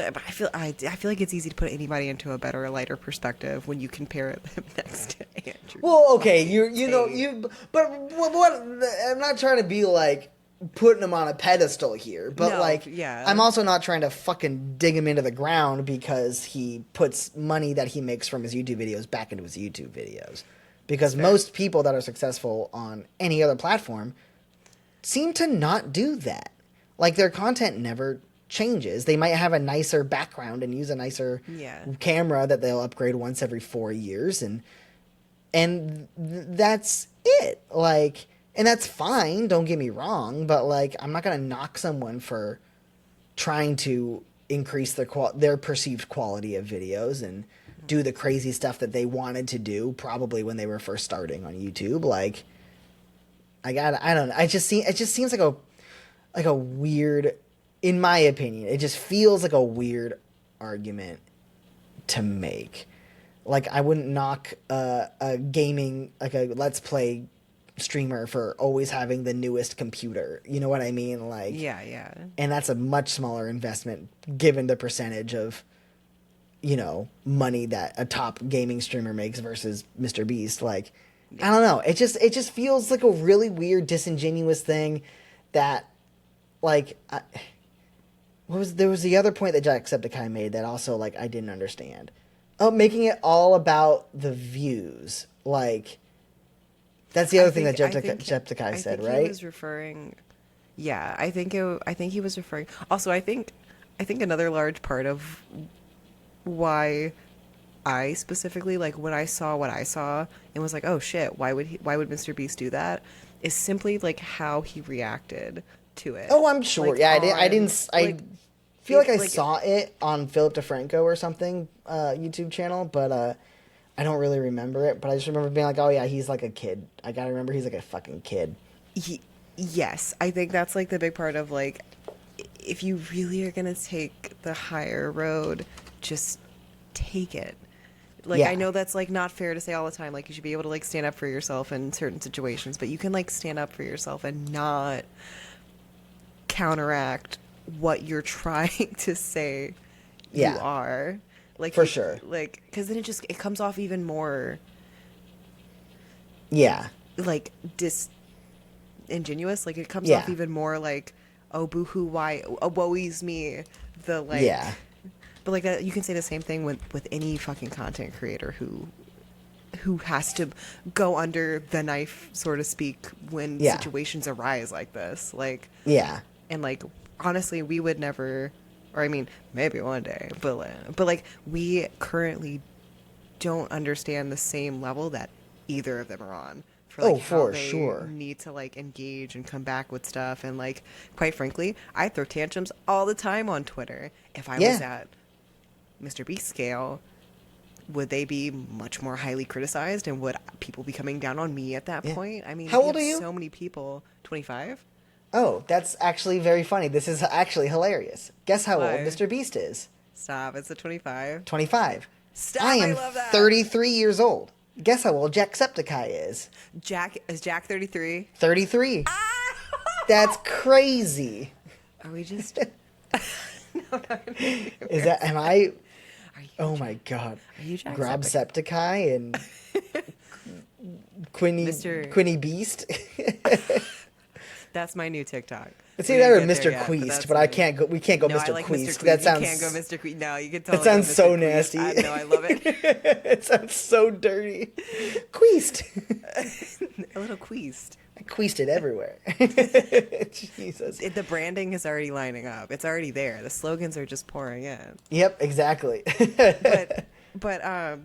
like it's easy to put anybody into a better, lighter perspective when you compare them next to Andrew. Well, okay, you know, Tate. but what I'm not trying to be like putting him on a pedestal here, but No, like, yeah. I'm also not trying to fucking dig him into the ground because he puts money that he makes from his YouTube videos back into his YouTube videos. Because most people that are successful on any other platform seem to not do that. Like, their content never changes. They might have a nicer background and use a nicer Yeah. camera that they'll upgrade once every 4 years, and that's it. Like, and that's fine, don't get me wrong, but like, I'm not gonna knock someone for trying to increase their perceived quality of videos and do the crazy stuff that they wanted to do probably when they were first starting on YouTube. Like, I don't know. It just seems like a weird, in my opinion, it just feels like a weird argument to make. Like, I wouldn't knock a gaming, like a Let's Play streamer for always having the newest computer. You know what I mean? Like, Yeah. and that's a much smaller investment given the percentage of, money that a top gaming streamer makes versus Mr. Beast. Like, I don't know. It just feels like a really weird, disingenuous thing that, like, there was the other point that Jacksepticeye made that also, like, I didn't understand. Oh, making it all about the views. Like, that's the other thing that Jacksepticeye said, right? He was referring. Yeah, I think he was referring. Also, I think another large part of why I specifically, like, when I saw what I saw and was like, oh shit, why would Mr. Beast do that, is simply like how he reacted to it. Oh, I'm sure. Like, yeah, I feel like I like, saw it on Philip DeFranco or something YouTube channel, but I don't really remember it. But I just remember being like, oh yeah, he's like a kid. I gotta remember he's like a fucking kid. Yes, I think that's like the big part of, like, if you really are gonna take the higher road, just take it. Like, Yeah. I know that's, like, not fair to say all the time. Like, you should be able to, like, stand up for yourself in certain situations, but you can, like, stand up for yourself and not counteract what you're trying to say you are. Like, for sure. Like, because then it comes off even more, Yeah. like, disingenuous. Like, it comes Yeah. off even more like, oh, boo-hoo, why, oh, woe-is me. The, like... Yeah. But, like, that, you can say the same thing with any fucking content creator who has to go under the knife, so to speak, when situations arise like this. Like... Yeah. And, like, honestly, we would never... Or, I mean, maybe one day. But like, we currently don't understand the same level that either of them are on. For sure. Need to, like, engage and come back with stuff. And, like, quite frankly, I throw tantrums all the time on Twitter. If I was at Mr. Beast scale, would they be much more highly criticized? And would people be coming down on me at that point? I mean, how old are you? So many people. 25? Oh, that's actually very funny. This is actually hilarious. Guess how old Mr. Beast is? Stop. It's a 25. 25. Stop. I am love that. 33 years old. Guess how old Jacksepticeye is? Is Jack 33? 33. That's crazy. Are we just... No. Is that... Am I... Are you my god. Are you Jack Grabsepticeye and Quinny Beast? That's my new TikTok. It's either Mr. Queast, but I can't go. We can't go no, Mr. I like Queast. Mr. That sounds. You can't go Mr. Queast. No, you can tell. That sounds so Queast. nasty. No, I love it. It sounds so dirty. Queast. A little Queast. I queasted everywhere. Jesus. The branding is already lining up. It's already there. The slogans are just pouring in. Yep, exactly. but I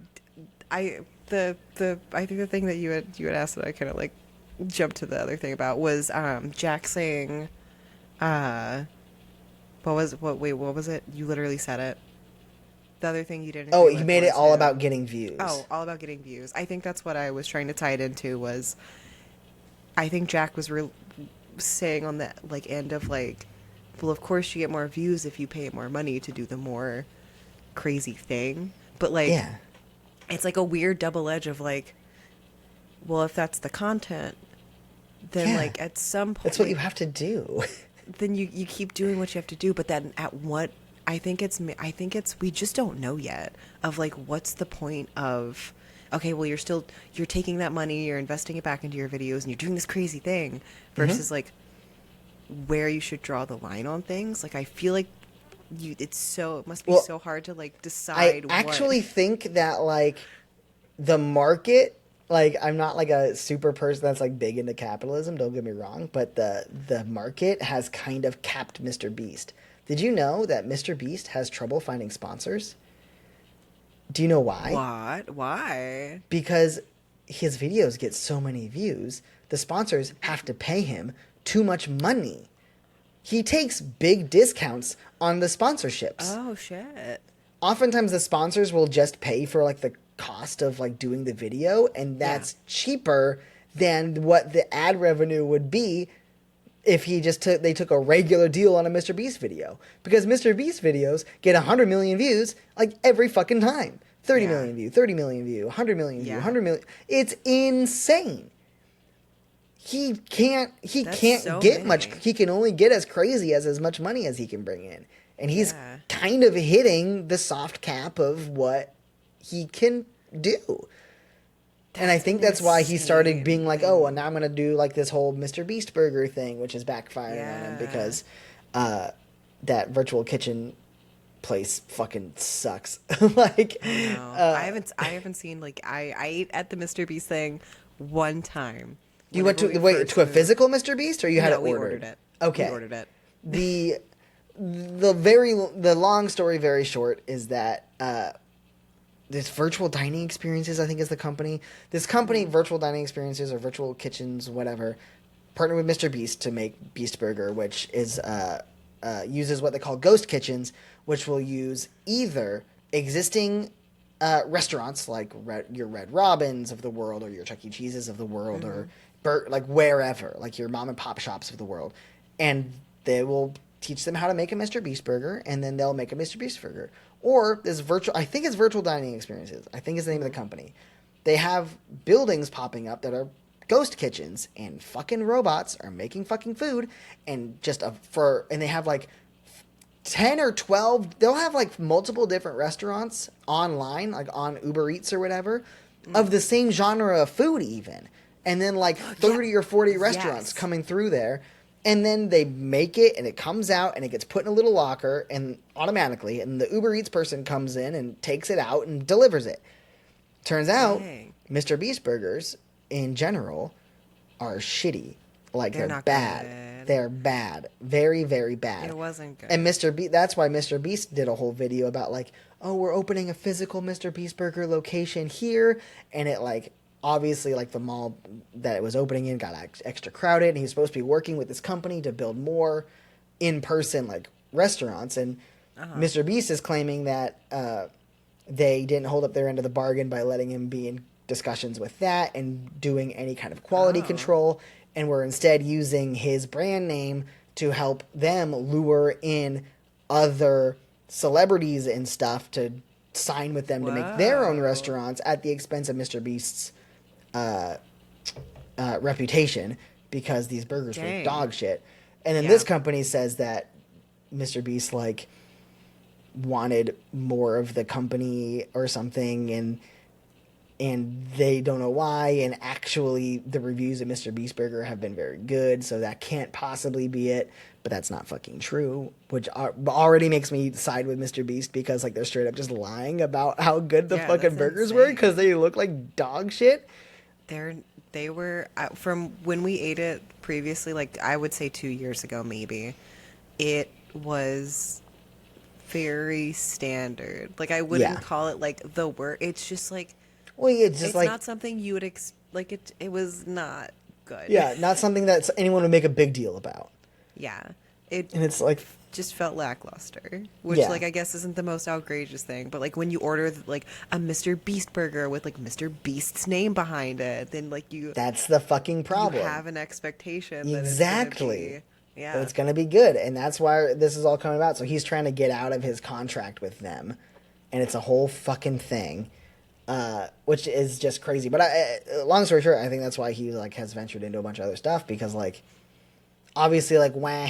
think the thing that you had asked that I kind of like jumped to the other thing about was Jack saying, what was it? You literally said it. The other thing you didn't. Oh, he made it all about getting views. Oh, all about getting views. I think that's what I was trying to tie it into. Was I think Jack was saying on the like end of like, well, of course you get more views if you pay more money to do the more crazy thing, but like, it's like a weird double edge of like, well, if that's the content, then like at some point that's what you have to do. Then you keep doing what you have to do, but then at what? I think it's we just don't know yet of like what's the point of, okay, well you're taking that money, you're investing it back into your videos and you're doing this crazy thing versus like where you should draw the line on things. Like I feel like it must be so hard to like decide. I actually think that like the market, like I'm not like a super person that's like big into capitalism, don't get me wrong, but the market has kind of capped Mr. Beast. Did you know that Mr. Beast has trouble finding sponsors? Do you know why? What? Why? Because his videos get so many views, the sponsors have to pay him too much money. He takes big discounts on the sponsorships. Oh, shit. Oftentimes the sponsors will just pay for like the cost of like doing the video, and that's cheaper than what the ad revenue would be if they took a regular deal on a Mr. Beast video. Because Mr. Beast videos get 100 million views like every fucking time. 30 million view, 30 million view, 100 million view, 100 million. It's insane. he can't so get much. many. He can only get as crazy as much money as he can bring in, and he's Yeah. kind of hitting the soft cap of what he can do. And I think that's why he started being like, oh, well, now I'm going to do like this whole Mr. Beast burger thing, which is backfiring on him because that virtual kitchen place fucking sucks. Like, No, I haven't seen like I ate at the Mr. Beast thing one time. you went to Whenever we first to a moved. physical Mr. Beast, or you had No, it we ordered? ordered it. Okay. We ordered it. The long story very short is that this Virtual Dining Experiences, I think, is the company. This company, Virtual Dining Experiences or Virtual Kitchens, whatever, partnered with Mr. Beast to make Beast Burger, which is uses what they call ghost kitchens, which will use either existing restaurants like your Red Robins of the world, or your Chuck E. Cheese's of the world, or like wherever, like your mom and pop shops of the world, and they will teach them how to make a Mr. Beast burger, and then they'll make a Mr. Beast burger. Or this I think it's Virtual Dining Experiences. I think is the name of the company. They have buildings popping up that are ghost kitchens, and fucking robots are making fucking food, and and they have like 10 or 12, they'll have like multiple different restaurants online, like on Uber Eats or whatever, of the same genre of food even. And then like 30 or 40 restaurants coming through there. And then they make it, and it comes out, and it gets put in a little locker, and automatically, and the Uber Eats person comes in and takes it out and delivers it. Turns out, Mr. Beast burgers, in general, are shitty. Like, they're bad. Good. They're bad. Very, very bad. It wasn't good. And that's why Mr. Beast did a whole video about, like, oh, we're opening a physical Mr. Beast burger location here, and it, like, obviously, like, the mall that it was opening in got extra crowded, and he's supposed to be working with this company to build more in-person, like, restaurants. And Mr. Beast is claiming that they didn't hold up their end of the bargain by letting him be in discussions with that and doing any kind of quality control, and were instead using his brand name to help them lure in other celebrities and stuff to sign with them to make their own restaurants at the expense of Mr. Beast's reputation, because these burgers were dog shit. And then this company says that Mr. Beast like wanted more of the company or something, and they don't know why, and actually the reviews of Mr. Beast burger have been very good, so that can't possibly be it. But that's not fucking true, which already makes me side with Mr. Beast, because like they're straight up just lying about how good the fucking burgers were, because they look like dog shit. They were, from when we ate it previously, like I would say 2 years ago maybe, it was very standard. Like I wouldn't call it like the worst. It's just like, well, it's just like not something you would like. It was not good. Yeah, not something that anyone would make a big deal about. Yeah, and it's like just felt lackluster, which like I guess isn't the most outrageous thing, but like when you order like a Mr. Beast burger with like Mr. Beast's name behind it, then like that's the fucking problem. You have an expectation that exactly. It's gonna be good, and that's why this is all coming about. So he's trying to get out of his contract with them, and it's a whole fucking thing, which is just crazy. But long story short, I think that's why he like has ventured into a bunch of other stuff, because like obviously like my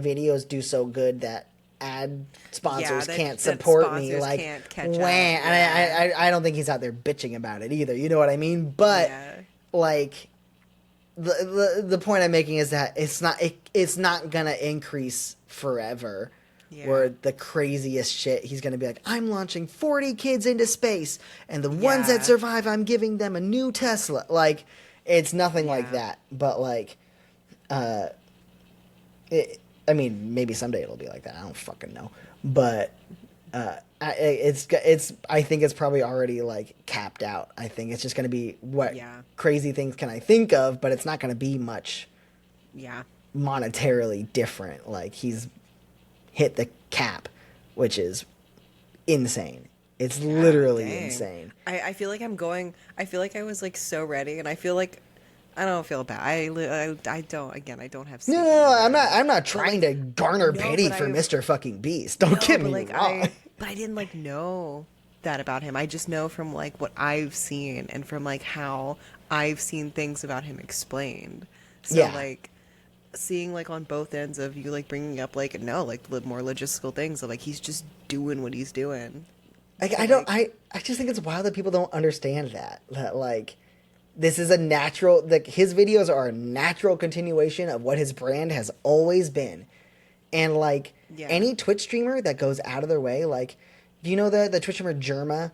videos do so good that ad sponsors can't support me. Like can't catch wah, and I don't think he's out there bitching about it either. You know what I mean? But like. The point I'm making is that it's not gonna increase forever. Where the craziest shit, he's gonna be like, I'm launching 40 kids into space, and the ones that survive, I'm giving them a new Tesla. Like, it's nothing like that. But like, I mean, maybe someday it'll be like that. I don't fucking know. But I think it's probably already like capped out. I think it's just going to be what crazy things can I think of, but it's not going to be much monetarily different. Like he's hit the cap, which is insane. It's literally insane. I feel like I feel like I was like so ready, and I feel like I don't feel bad. I don't. Again, I don't have. No. I'm not trying to garner pity for Mr. Fucking Beast. Don't get me wrong. But I didn't like know that about him. I just know from like what I've seen and from like how I've seen things about him explained. So Yeah. like seeing like on both ends of you like bringing up like no like more logistical things of like he's just doing what he's doing. Like So I don't like I just think it's wild that people don't understand that like this is a natural like his videos are a natural continuation of what his brand has always been. And like yeah. any Twitch streamer that goes out of their way, like do you know the Twitch streamer Germa?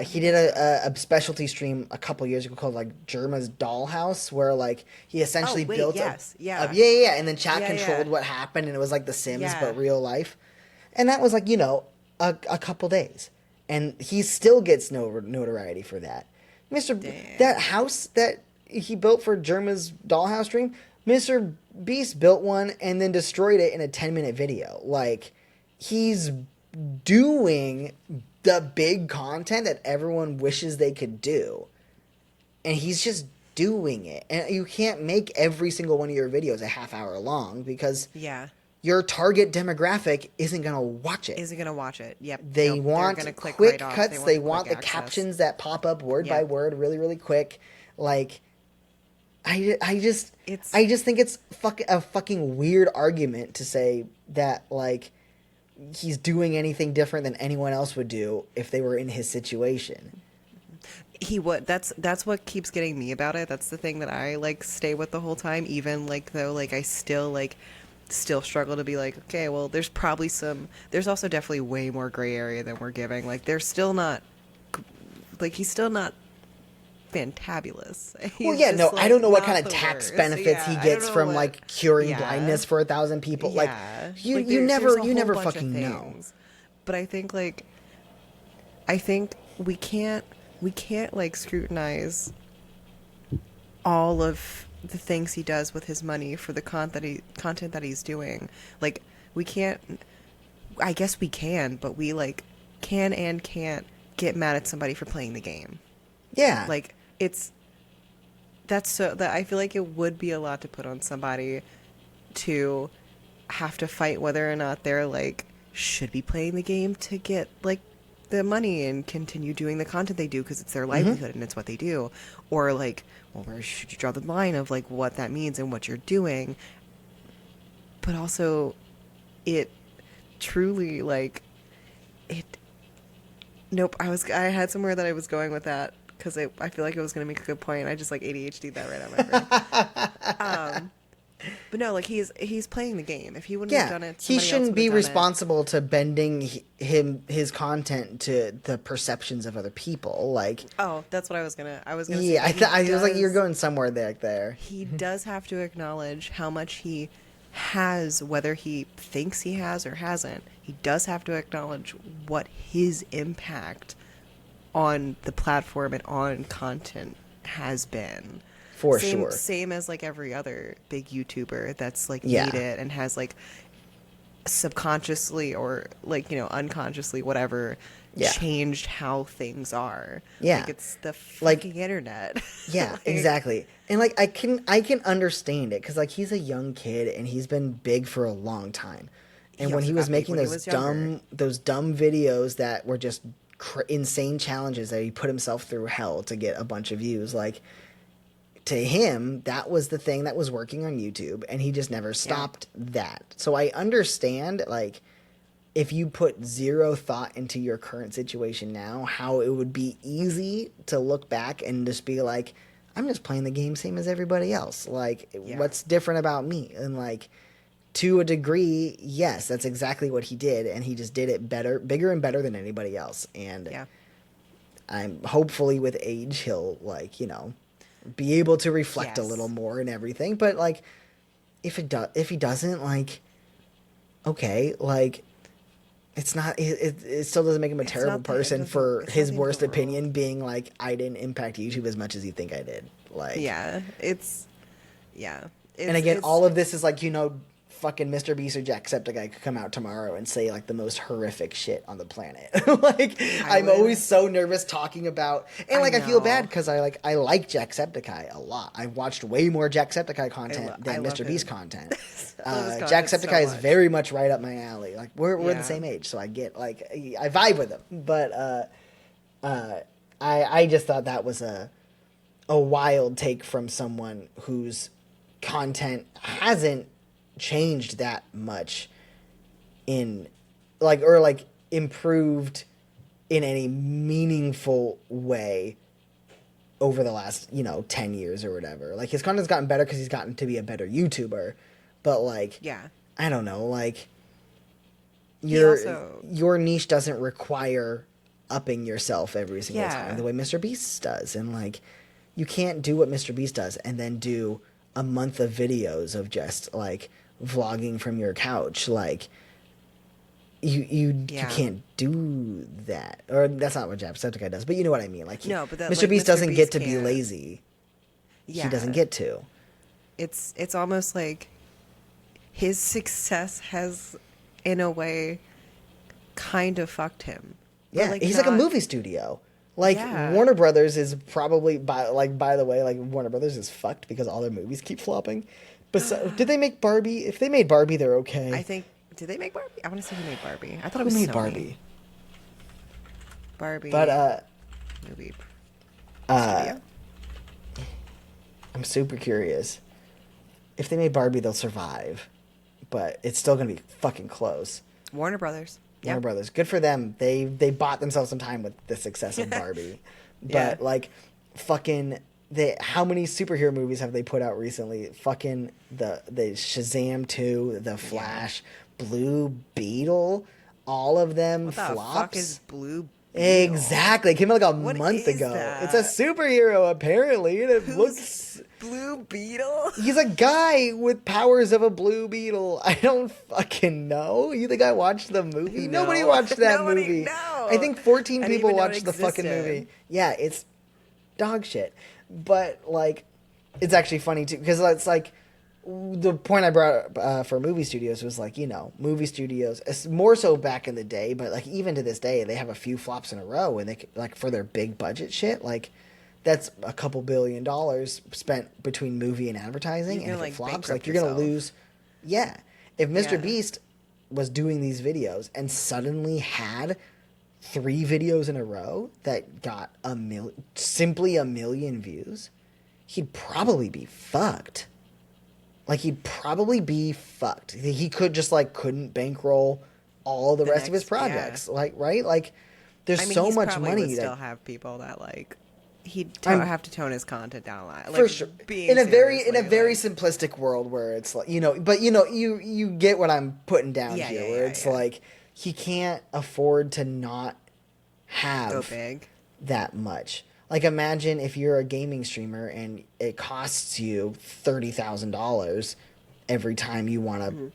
He did a specialty stream a couple years ago called like Germa's Dollhouse, where like he essentially Oh wait, built yes. a Yeah. yeah, and then chat Yeah, controlled yeah. what happened, and it was like The Sims Yeah. but real life, and that was like a couple days, and he still gets no notoriety for that. Mister Dang. That house that he built for Germa's Dollhouse stream, Mr. Beast built one and then destroyed it in a 10-minute video. Like he's doing the big content that everyone wishes they could do. And he's just doing it. And you can't make every single one of your videos a half hour long because Yeah. your target demographic isn't going to watch it. Isn't gonna watch it. Yep. They Nope, want they're gonna click quick right off. cuts. They want quick the access. captions that pop up word by Yeah. word really, really quick. Like, I just think it's a fucking weird argument to say that, like, he's doing anything different than anyone else would do if they were in his situation. He would. That's what keeps getting me about it. That's the thing that I like stay with the whole time, even like though like I still struggle to be like, okay, well there's also definitely way more gray area than we're giving. Like there's still not like he's still not fantabulous. Well, He's yeah, just, no, like, I don't know what not kind of the tax worst. benefits Yeah, he I gets don't know from what- like curing yeah. blindness for 1,000 people. Yeah. Like you Like, never there's a you whole never bunch of fucking know. things. But I think we can't like scrutinize all of the things he does with his money for the content that he's doing. Like we can't. I guess we can, but we like can and can't get mad at somebody for playing the game. Yeah, Like that I feel like it would be a lot to put on somebody to have to fight whether or not they're like should be playing the game to get like the money and continue doing the content they do because it's their livelihood and it's what they do, or like, well, where should you draw the line of like what that means and what you're doing. But also it truly like it nope I had somewhere that I was going with that because I feel like it was going to make a good point. I just like ADHD'd that right out my brain. But no, like he's playing the game. If he wouldn't have done it, he somebody else shouldn't would be have done it. responsible to bending his content to the perceptions of other people. Like, Oh, that's what I was gonna yeah, say. I was like, you're going somewhere there. He does have to acknowledge how much he has, whether he thinks he has or hasn't. He does have to acknowledge what his impact on the platform and on content has been. For same, sure. Same as like every other big YouTuber that's like Yeah. made it and has like subconsciously or like, unconsciously, whatever, Yeah. changed how things are. Yeah. Like it's the Like- fucking internet. Yeah, Like, exactly. And like I can understand it because like he's a young kid and he's been big for a long time. And He when also he was got big making when he those was younger. dumb videos that were just insane challenges that he put himself through hell to get a bunch of views, like to him that was the thing that was working on YouTube, and he just never stopped that. So I understand like if you put zero thought into your current situation now, how it would be easy to look back and just be like, I'm just playing the game same as everybody else. Like, what's different about me? And like, to a degree, yes, that's exactly what he did, and he just did it better, bigger and better than anybody else. And I'm hopefully with age he'll like be able to reflect a little more and everything. But like, if he doesn't, like, okay, like. It's not. It still doesn't make him a terrible person for his worst opinion being like, I didn't impact YouTube as much as you think I did. Like, and again, all of this is like fucking Mr. Beast or Jacksepticeye could come out tomorrow and say like the most horrific shit on the planet. Like, I'm always so nervous talking about, and like I feel bad because I like Jacksepticeye a lot. I've watched way more Jacksepticeye content than Mr. Beast content. Jacksepticeye is very much right up my alley. Like we're the same age, so I get like I vibe with him. But I just thought that was a wild take from someone whose content hasn't changed that much in like improved in any meaningful way over the last 10 years or whatever. Like his content's gotten better because he's gotten to be a better YouTuber, but like Yeah. I don't know, like He also- your niche doesn't require upping yourself every single Yeah. time the way Mr. Beast does. And like you can't do what Mr. Beast does and then do a month of videos of just like vlogging from your couch. Like you Yeah. can't do that. Or that's not what Jacksepticeye does, but you know what I mean. Like No, but that, Mr. like, Beast Mr. doesn't Beast get to be can't- lazy. Yeah. He doesn't get to. It's almost like his success has, in a way, kind of fucked him. But, Yeah, he's like a not- movie studio. Like Yeah. Warner Brothers is probably by the way, like Warner Brothers is fucked because all their movies keep flopping. But did they make Barbie? If they made Barbie, they're okay. I think. Did they make Barbie? I want to say who made Barbie. I thought it Who was made Sony. Barbie? Barbie. But movie. uh, Studio? I'm super curious. If they made Barbie, they'll survive. But it's still gonna be fucking close. Warner Brothers. Warner Yep. Brothers. Good for them. They bought themselves some time with the success of Barbie. But Yeah. like fucking how many superhero movies have they put out recently? Fucking the Shazam 2, The Flash, Blue Beetle, all of them What the flops. fuck is Blue? Exactly. It came out like a What month is ago. that? It's a superhero apparently, and it looks Blue Beetle? he's a guy with powers of a blue beetle. I don't fucking know. You think I watched the movie? No. Nobody watched that Nobody- movie. no. I think 14 I didn't people even know it watched the fucking existed. movie. Yeah, it's dog shit. But like, it's actually funny too because it's like the point I brought up for movie studios was like movie studios it's more so back in the day, but like even to this day they have a few flops in a row, and they like for their big budget shit like. That's a couple $1 billion spent between movie and advertising, You're and gonna, if it like, flops, bankrupt like you're gonna yourself. lose. Yeah, if Mr. Yeah. Beast was doing these videos and suddenly had 3 videos in a row that got simply a million views, he'd probably be fucked. Like he'd probably be fucked. He could just like couldn't bankroll all the rest of his next- yeah. projects. Like right, like there's I mean, so he's much probably money would that still have people that like he'd I'm- have to tone his content down a lot. Like, for sure being in a very seriously, like- simplistic world where it's like but you get what I'm putting down Yeah, here yeah, where yeah, it's yeah. like he can't afford to not go have big. that much. Like imagine if you're a gaming streamer and it costs you $30,000 every time you want to Mm-hmm.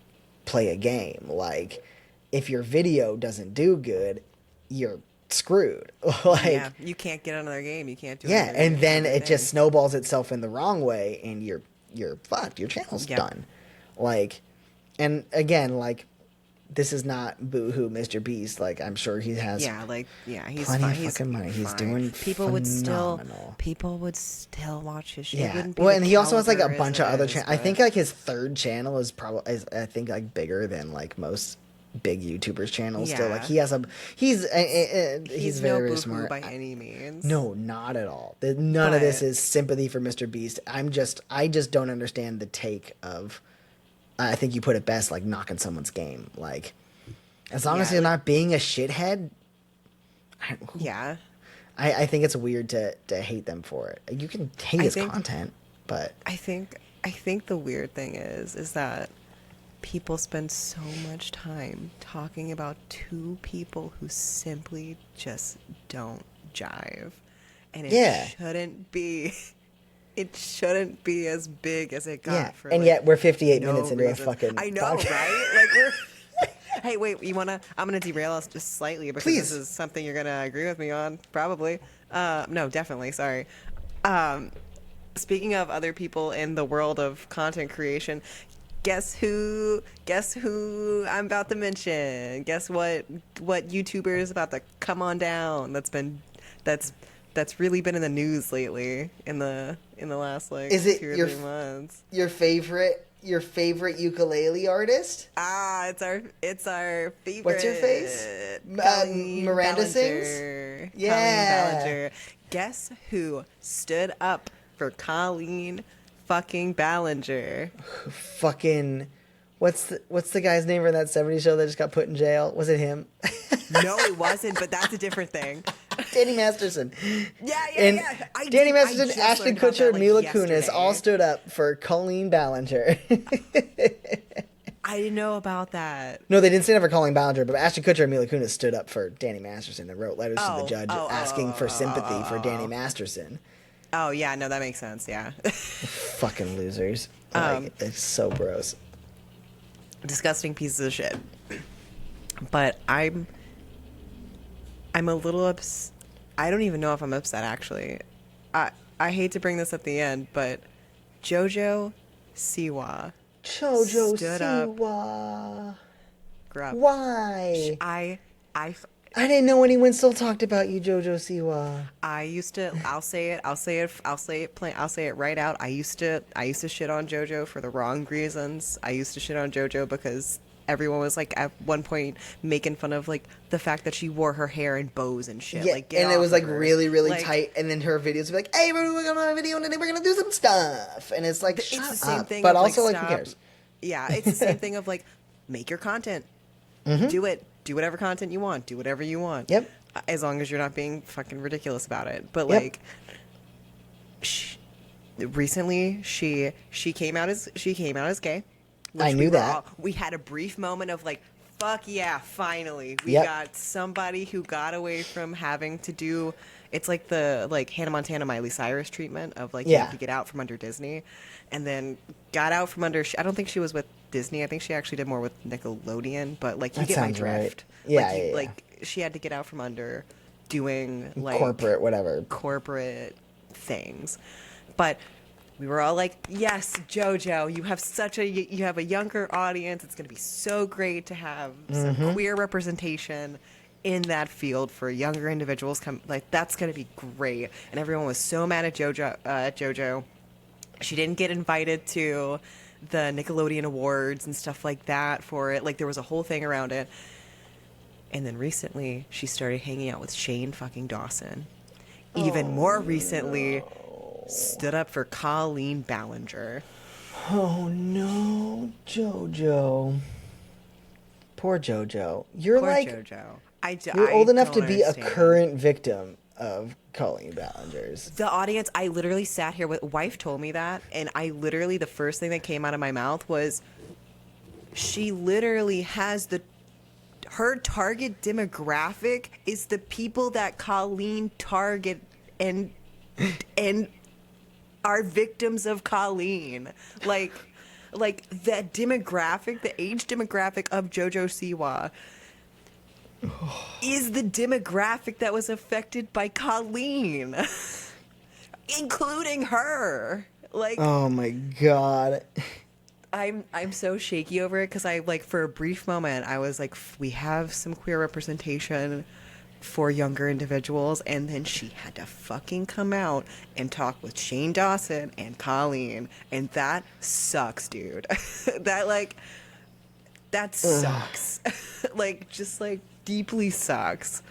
play a game. Like if your video doesn't do good, you're screwed. Like Yeah, you can't get another game. You can't do. yeah, another and then other it just thing. snowballs itself in the wrong way, and you're fucked. Your channel's Yeah. done. Like, and again, like, this is not boo-hoo Mr. Beast. Like, I'm sure he has Yeah, like he's plenty fine. of He's fucking money. He's fine. doing people would still phenomenal. watch his shit. It Yeah. wouldn't be Well, the and he also has like a caliber bunch as of it other is, channels. I but- think like his third channel is probably I think like bigger than like most big YouTubers' channels. Still, like Yeah. he's he's very no very boo-hoo smart. by any means. No, not at all. None of this But- is sympathy for Mr. Beast. I just don't understand the take of. I think you put it best, like knocking someone's game. Like, as long as Yeah, you're like- not being a shithead, Yeah, I think it's weird to hate them for it. You can hate I his think- content, but I think the weird thing is that people spend so much time talking about two people who simply just don't jive, and it Yeah. shouldn't be. It shouldn't be as big as it got. yeah. For, And like, yet we're 58 no minutes into reason. a fucking. I know, podcast. right? Like we're. Hey, wait! I'm gonna derail us just slightly because Please. this is something you're gonna agree with me on, probably. No, definitely. Sorry. Speaking of other people in the world of content creation, guess who? Guess who I'm about to mention? Guess what? What YouTuber is about to come on down? That's really been in the news lately in the last like Is it 2 or your 3 months. Your favorite ukulele artist? It's our favorite. What's your face? Colleen Miranda Ballinger. sings? Colleen Yeah. Ballinger. Guess who stood up for Colleen fucking Ballinger. Fucking, what's the guy's name from that 70s show that just got put in jail? Was it him? No, it wasn't, but that's a different thing. Danny Masterson. Yeah. Danny Masterson, just Ashton learned about Kutcher, that, and like, Mila yesterday. Kunis all stood up for Colleen Ballinger. I didn't know about that. No, they didn't stand up for Colleen Ballinger, but Ashton Kutcher and Mila Kunis stood up for Danny Masterson and wrote letters to the judge asking for sympathy for Danny Masterson. Oh, yeah, no, that makes sense, yeah. Fucking losers. Like, it's so gross. Disgusting pieces of shit. But I'm a little upset. I don't even know if I'm upset, actually. I hate to bring this at the end, but JoJo Siwa JoJo stood up. Siwa. Grawbs. Why? I I didn't know anyone still talked about you, JoJo Siwa. I used to. I'll say it right out. I used to shit on JoJo for the wrong reasons. I used to shit on JoJo because everyone was like at one point making fun of like the fact that she wore her hair in bows and shit. Yeah, Like, get and it off was of like her. really, really Like, tight. And then her videos would be like, "Hey, everyone, we're gonna have a video and today we're gonna do some stuff." And it's like, It's shut the same up. thing. But of, also, like, like, who stop. cares? Yeah, it's the same thing of like, make your content, do it, do whatever content you want, do whatever you want. Yep. As long as you're not being fucking ridiculous about it. But Yep. like, recently she came out as gay. which I knew that. We had a brief moment of like, fuck yeah, finally we Yep. got somebody who got away from having to do. It's like the like Hannah Montana Miley Cyrus treatment of like you Yeah. have to get out from under Disney, and then got out from under. I don't think she was with Disney. I think she actually did more with Nickelodeon. But like you That get my sounds right. drift. Yeah, like, yeah. like she had to get out from under doing like Corporate, whatever. corporate things. But we were all like, yes, JoJo, you have a younger audience. It's going to be so great to have some queer representation in that field for younger individuals. That's going to be great. And everyone was so mad at JoJo. She didn't get invited to the Nickelodeon Awards and stuff like that for it. Like, there was a whole thing around it. And then recently, she started hanging out with Shane fucking Dawson. Even more recently, stood up for Colleen Ballinger. Oh no, JoJo. Poor JoJo. You're Poor like JoJo. you're old enough to don't be a understand. current victim of Colleen Ballinger's. The audience, I literally sat here with, wife told me that, and I literally, the first thing that came out of my mouth was, she literally has her target demographic is the people that Colleen target and are victims of Colleen. Like that demographic, the age demographic of JoJo Siwa is the demographic that was affected by Colleen, including her. Like, Oh my god. I'm so shaky over it because I like for a brief moment I was like, we have some queer representation for younger individuals, and then she had to fucking come out and talk with Shane Dawson and Colleen, and that sucks, dude. that sucks. just deeply sucks.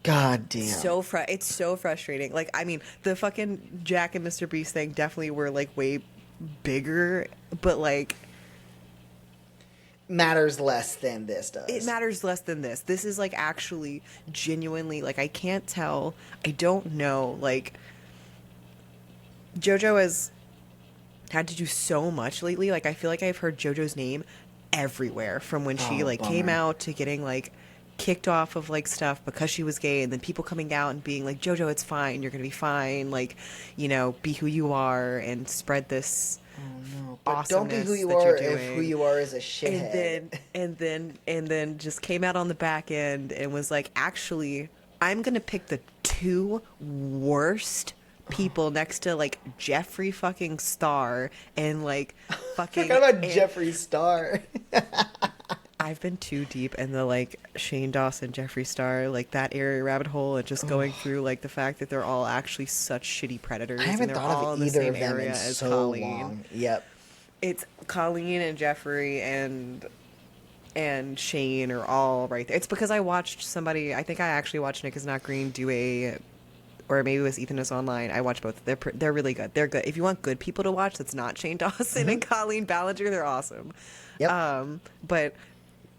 God damn. It's so frustrating. Like, I mean, the fucking Jack and Mr. Beast thing definitely were like way bigger, but like matters less than this does. it matters less than this. This is like actually genuinely like I can't tell. I don't know. Like, JoJo has had to do so much lately. Like, I feel like I've heard JoJo's name everywhere from when she came bummer. out to getting like kicked off of like stuff because she was gay, and then people coming out and being like, JoJo, it's fine, you're gonna be fine, like, be who you are and spread this But don't be who you that are you're if doing. who you are is a shithead. and then just came out on the back end and was like, actually, I'm gonna pick the two worst people next to like Jeffree fucking Star and like fucking Forgot about and- Jeffree Star. I've been too deep in the like Shane Dawson, Jeffree Star, like that area rabbit hole, and just going through like the fact that they're all actually such shitty predators. I and haven't they're thought all of in the either same of them area in as so Colleen. long. Yep. It's Colleen and Jeffrey and Shane are all right there. It's because I watched somebody. I think I actually watched Nick Is Not Green do or maybe it was Ethan is Online. I watch both. They're really good. They're good. If you want good people to watch, that's not Shane Dawson and Colleen Ballinger. They're awesome. Yep. But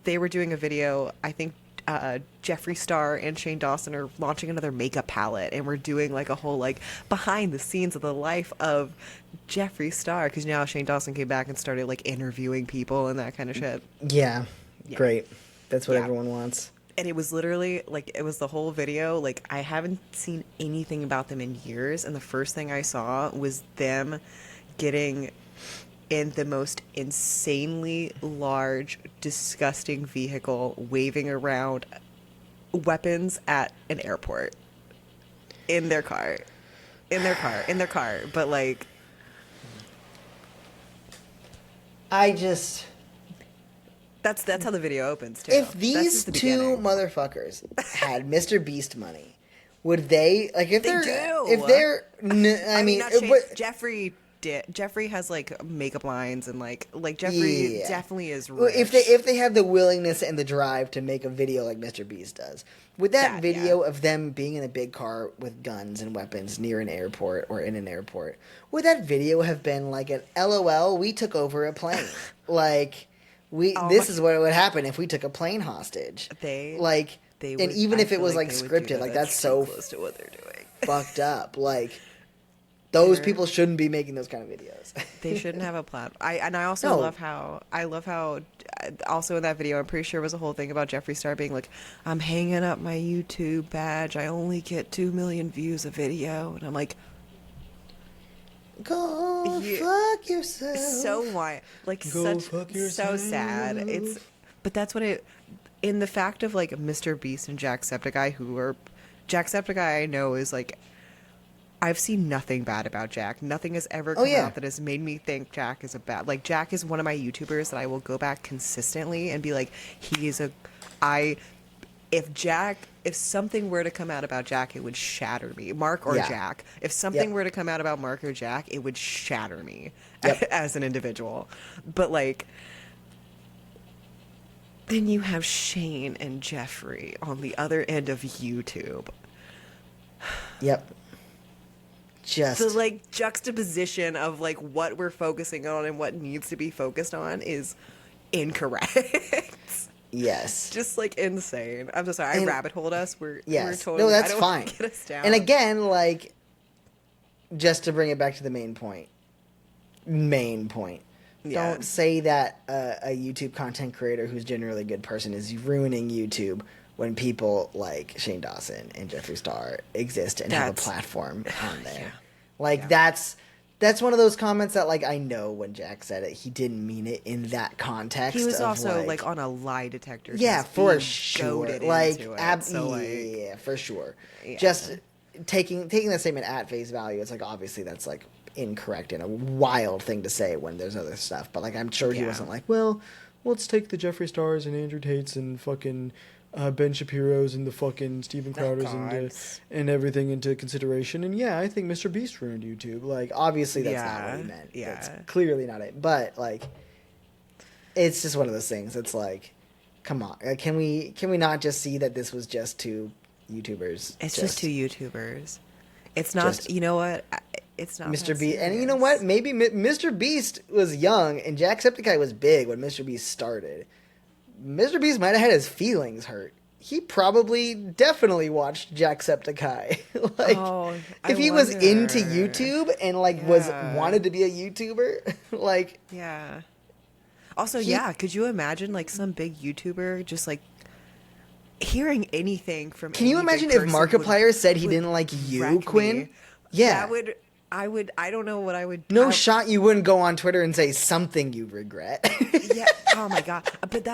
they were doing a video. I think Jeffree Star and Shane Dawson are launching another makeup palette, and we're doing like a whole like behind the scenes of the life of Jeffree Star, because now Shane Dawson came back and started like interviewing people and that kind of shit. Yeah. Great. That's what Yeah. everyone wants. And it was literally like, it was the whole video. Like, I haven't seen anything about them in years, and the first thing I saw was them getting in the most insanely large, disgusting vehicle, waving around weapons at an airport. In their car. But like, that's how the video opens too. If these two motherfuckers had Mr. Beast money, would they, like, if they're, I mean, not Shane, Jeffree has like makeup lines, and like Jeffree definitely is rich. If they have the willingness and the drive to make a video like Mr. Beast does, would that video of them being in a big car with guns and weapons near an airport or in an airport, would that video have been like an LOL, we took over a plane? Like, this is what would happen if we took a plane hostage. They and even if it was like scripted, like that's so close to what they're doing. Fucked up. Like, those people shouldn't be making those kind of videos. They shouldn't have a platform. I also love how also in that video, I'm pretty sure it was a whole thing about Jeffree Star being like, I'm hanging up my YouTube badge, I only get 2 million views a video, and I'm like, go fuck yourself. So why, like, so sad. But that's what it, in the fact of like Mr. Beast and Jacksepticeye, Jacksepticeye I know is like, I've seen nothing bad about Jack. Nothing has ever come out that has made me think Jack is Jack is one of my YouTubers that I will go back consistently and be like, if something were to come out about Jack, it would shatter me. Mark or Jack. If something were to come out about Mark or Jack, it would shatter me as an individual. But like, then you have Shane and Jeffree on the other end of YouTube. Yep. The like juxtaposition of like what we're focusing on and what needs to be focused on is incorrect. Yes. Just like insane. I'm so sorry. I rabbit holed us. We're totally, no, that's I don't fine. Get us down. And again, like, just to bring it back to the main point. Yeah. Don't say that a YouTube content creator who's generally a good person is ruining YouTube when people like Shane Dawson and Jeffree Star exist and have a platform on there. Yeah. Like, that's one of those comments that, like, I know when Jack said it, he didn't mean it in that context. He was also, like, on a lie detector. Yeah, for sure. Like, for sure. Yeah. Just taking that statement at face value, it's like, obviously that's, like, incorrect and a wild thing to say when there's other stuff. But, like, I'm sure he wasn't like, well, let's take the Jeffree Stars and Andrew Tates and fucking Ben Shapiro's and the fucking Steven Crowder's and everything into consideration. And yeah, I think Mr. Beast ruined YouTube. Like, obviously that's not what he meant. Yeah. That's clearly not it. But, like, it's just one of those things. It's like, come on. Can we not just see that this was just two YouTubers? It's just two YouTubers. It's not, you know what? It's not Mr. Beast. And you know what? Maybe Mr. Beast was young and Jacksepticeye was big when Mr. Beast started. Mr. Beast might have had his feelings hurt. He definitely watched Jacksepticeye. Like, if he was into YouTube and like wanted to be a YouTuber, like, yeah. Also, could you imagine like some big YouTuber just like hearing anything from? Can you imagine if Markiplier said he didn't like you, Quinn? Yeah, I don't know what I would. No shot you wouldn't go on Twitter and say something you regret. Yeah. Oh my god. But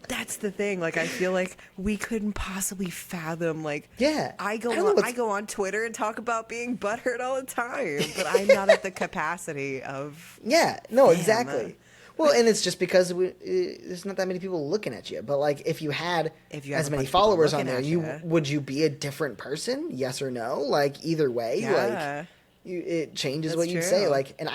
that's the thing. Like, I feel like we couldn't possibly fathom. Like, I go on Twitter and talk about being butthurt all the time, but I'm not at the capacity of. Yeah. No. Exactly. Well, and it's just because there's not that many people looking at you. But like, if you had as many followers on there, would you be a different person? Yes or no? Like, either way. Yeah. it changes That's what you true. say. Like, and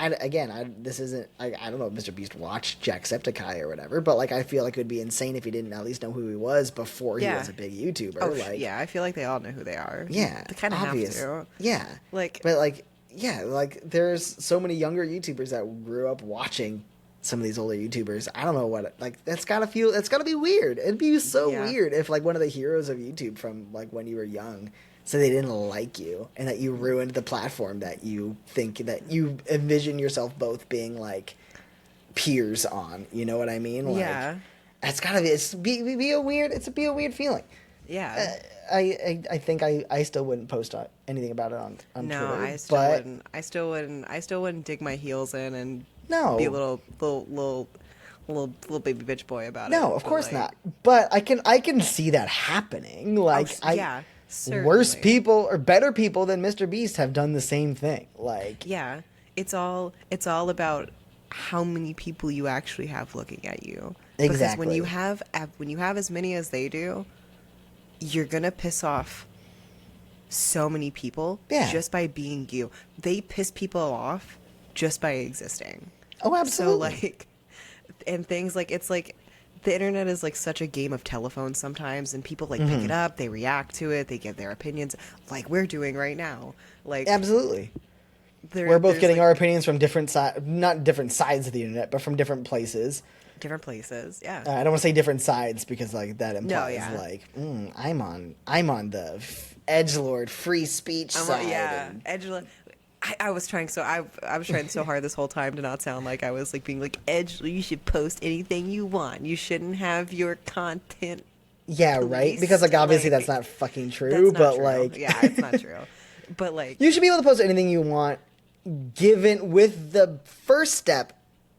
this isn't. I don't know if Mr. Beast watched Jacksepticeye or whatever, but like, I feel like it would be insane if he didn't at least know who he was before he Yeah. was a big YouTuber. Oh, like, yeah, I feel like they all know who they are. yeah, They kind of have obvious. to. Yeah, Like, but like, yeah, like there's so many younger YouTubers that grew up watching some of these older YouTubers. I don't know what, like, that's gotta be weird. It'd be so Yeah. weird if like one of the heroes of YouTube from like when you were young, so they didn't like you and that you ruined the platform that you think that you envision yourself both being like peers on. You know what I mean? Like, yeah. it's gotta be a weird feeling. Yeah. I think I still wouldn't post anything about it on No, Twitter. I still but wouldn't. I still wouldn't dig my heels in and No. be a little baby bitch boy about it. No, of But, course like, not. But I can see that happening. Like, yeah, worse certainly. people or better people than Mr. Beast have done the same thing. Like, Yeah, it's all about how many people you actually have looking at you. Because Exactly. when you have as many as they do, you're gonna piss off so many people Yeah. just by being you. They piss people off just by existing. oh, absolutely. So like, and things like, it's like the internet is like such a game of telephone sometimes, and people like Mm-hmm. pick it up, they react to it, they give their opinions, like we're doing right now. Like, Absolutely. there- We're both there's, getting like, our opinions from not different sides of the internet, but from different places. different places. Yeah. I don't want to say different sides because like that implies yeah. like I'm on the edgelord free speech side. Yeah, and- Angela. I was trying so hard this whole time to not sound like I was like being like, Angela, you should post anything you want. You shouldn't have your content. yeah, right. Policed, Because like obviously like, that's not fucking That's true, not but true. like Yeah, it's not true. But like, you should be able to post anything you want, given with the first step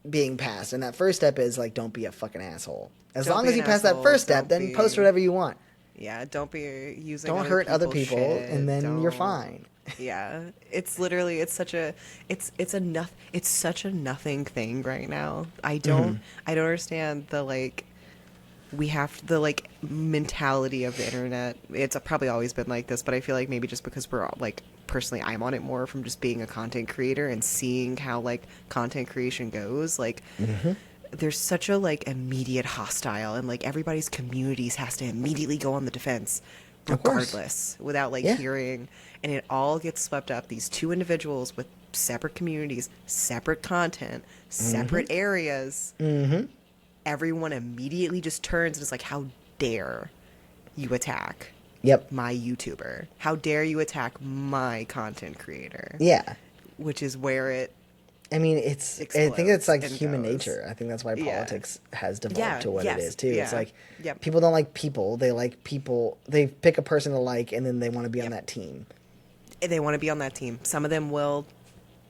being passed, and that first step is like don't be a fucking asshole. As Don't long be as you an pass that asshole, first step, don't then be- post whatever you want. yeah, don't be using. Don't hurt other people, shit, and then you're don't- fine. Yeah, it's literally it's such a nothing thing right now. I don't understand the like we have the like mentality of the internet. It's probably always been like this, but I feel like maybe just because we're all, like, personally I'm on it more from just being a content creator and seeing how like content creation goes, like there's such a like immediate hostile, and like everybody's communities has to immediately go on the defense Of course. regardless without like Yeah. hearing, and it all gets swept up. These two individuals with separate communities, separate content, separate areas, everyone immediately just turns and is like, how dare you attack Yep. my YouTuber? How dare you attack my content creator? Yeah. Which is where it I mean, I think it's like and human goes. nature. I think that's why Yeah. politics has devolved Yeah, to what yes, it is too. yeah, It's like yep. people don't like people. They like people. They pick a person to like, and then they want to be on that team. they want to be on that team. Some of them will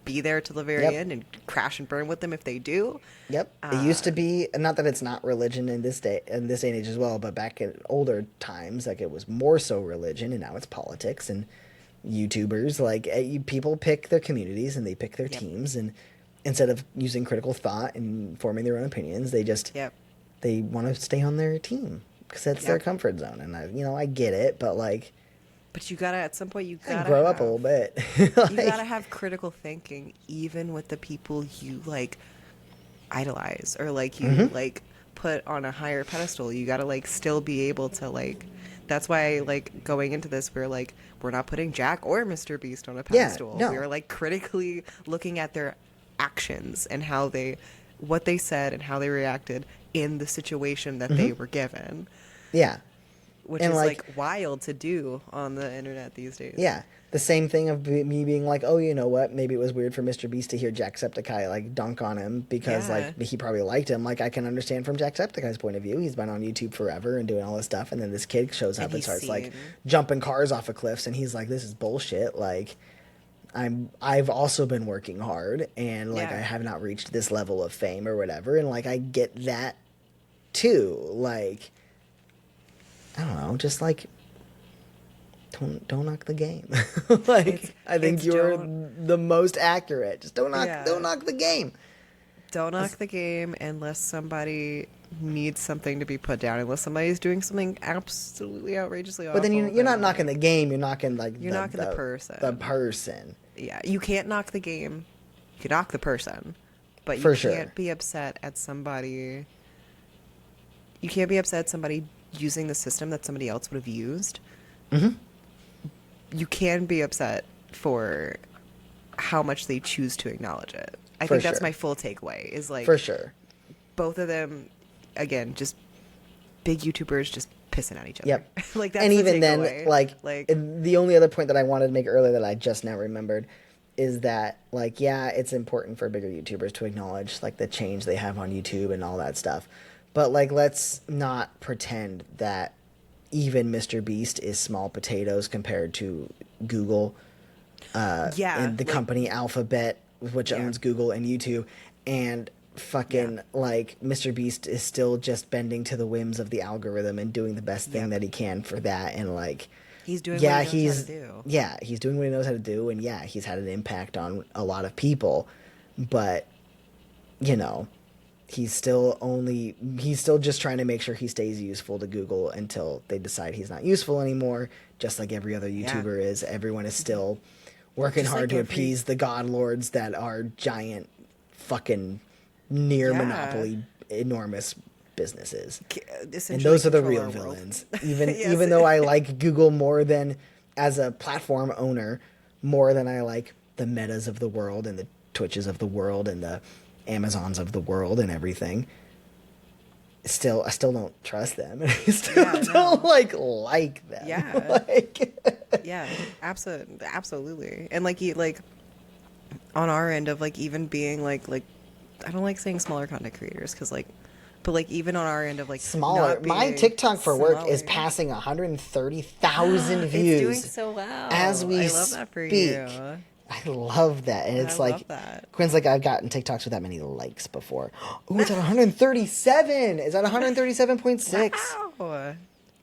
be there till the very Yep. end and crash and burn with them if they do. Yep. It used to be, not that it's not religion in this day and age as well, but back in older times, like it was more so religion, and now it's politics and YouTubers. Like people pick their communities and they pick their Yep. teams, and instead of using critical thought and forming their own opinions, they just Yep. they want to stay on their team because that's their Yep. comfort zone. And I get it, but like But you gotta, at some point, you gotta grow up a have- little bit. You Like, gotta have critical thinking, even with the people you like idolize or like you Mm-hmm. like put on a higher pedestal. You gotta like still be able to like. That's why like going into this, we're like we're not putting Jack or Mr. Beast on a pedestal. no. We're like critically looking at their actions and what they said and how they reacted in the situation that they were given, yeah. which And, is like- like wild to do on the internet these days. Yeah, the same thing of me being like, oh, you know what? Maybe it was weird for Mr. Beast to hear Jacksepticeye like dunk on him because Yeah. like he probably liked him. Like I can understand from Jacksepticeye's point of view. He's been on YouTube forever and doing all this stuff, and then this kid shows up and he's starts like seen- jumping cars off of cliffs, and he's like, "This is bullshit." Like I've also been working hard, and like Yeah. I have not reached this level of fame or whatever, and like I get that too. Like I don't know, just like don't knock the game. Like I think it's you're don't- the most accurate. Just don't Yeah. knock the game. Don't knock the game unless somebody needs something to be put down. Unless somebody's doing something absolutely outrageously awful. But then you're not knocking the game. You're knocking like You're knocking the person. The person. Yeah, you can't knock the game. You can knock the person, but you For can't sure. be upset at somebody. You can't be upset at somebody using the system that somebody else would have used. Mm-hmm. You can be upset for how much they choose to acknowledge it. I For think that's sure. my full takeaway is like For sure. both of them, again, just big YouTubers just pissing at each other. Yep. Like that's And the even then, takeaway. like, like the only other point that I wanted to make earlier that I just now remembered is that, like, yeah, it's important for bigger YouTubers to acknowledge, like, the change they have on YouTube and all that stuff. But, like, let's not pretend that even Mr. Beast is small potatoes compared to Google yeah, and the like, company Alphabet, which Yeah. owns Google and YouTube, and fucking like Mr. Beast is still just bending to the whims of the algorithm and doing the best thing Yep. that he can for that, and like he's doing yeah, what he knows he's how to do. yeah, he's doing what he knows how to do, and yeah, he's had an impact on a lot of people, but you know, he's still just trying to make sure he stays useful to Google until they decide he's not useful anymore, just like every other YouTuber is. Everyone is still working Just hard like to every- appease the god lords that are giant fucking near Yeah. monopoly enormous businesses. And Essentially those are the control real our world. villains. Even Yes. even though I like Google more than as a platform owner, more than I like the Metas of the world and the Twitches of the world and the Amazons of the world and everything. I still don't trust them. I still Yeah, don't no. like them. Yeah. Like, Yeah, absolutely. And like on our end of like even being like I don't like saying smaller content creators because like, but like even on our end of like smaller. not My being TikTok for work is smaller. passing 130,000 views. It's doing so well. as we I love that for speak. you. I love that. And it's I like love that. Quinn's like, I've gotten TikToks with that many likes before. Ooh, it's at 137. It's at 137.6. Wow.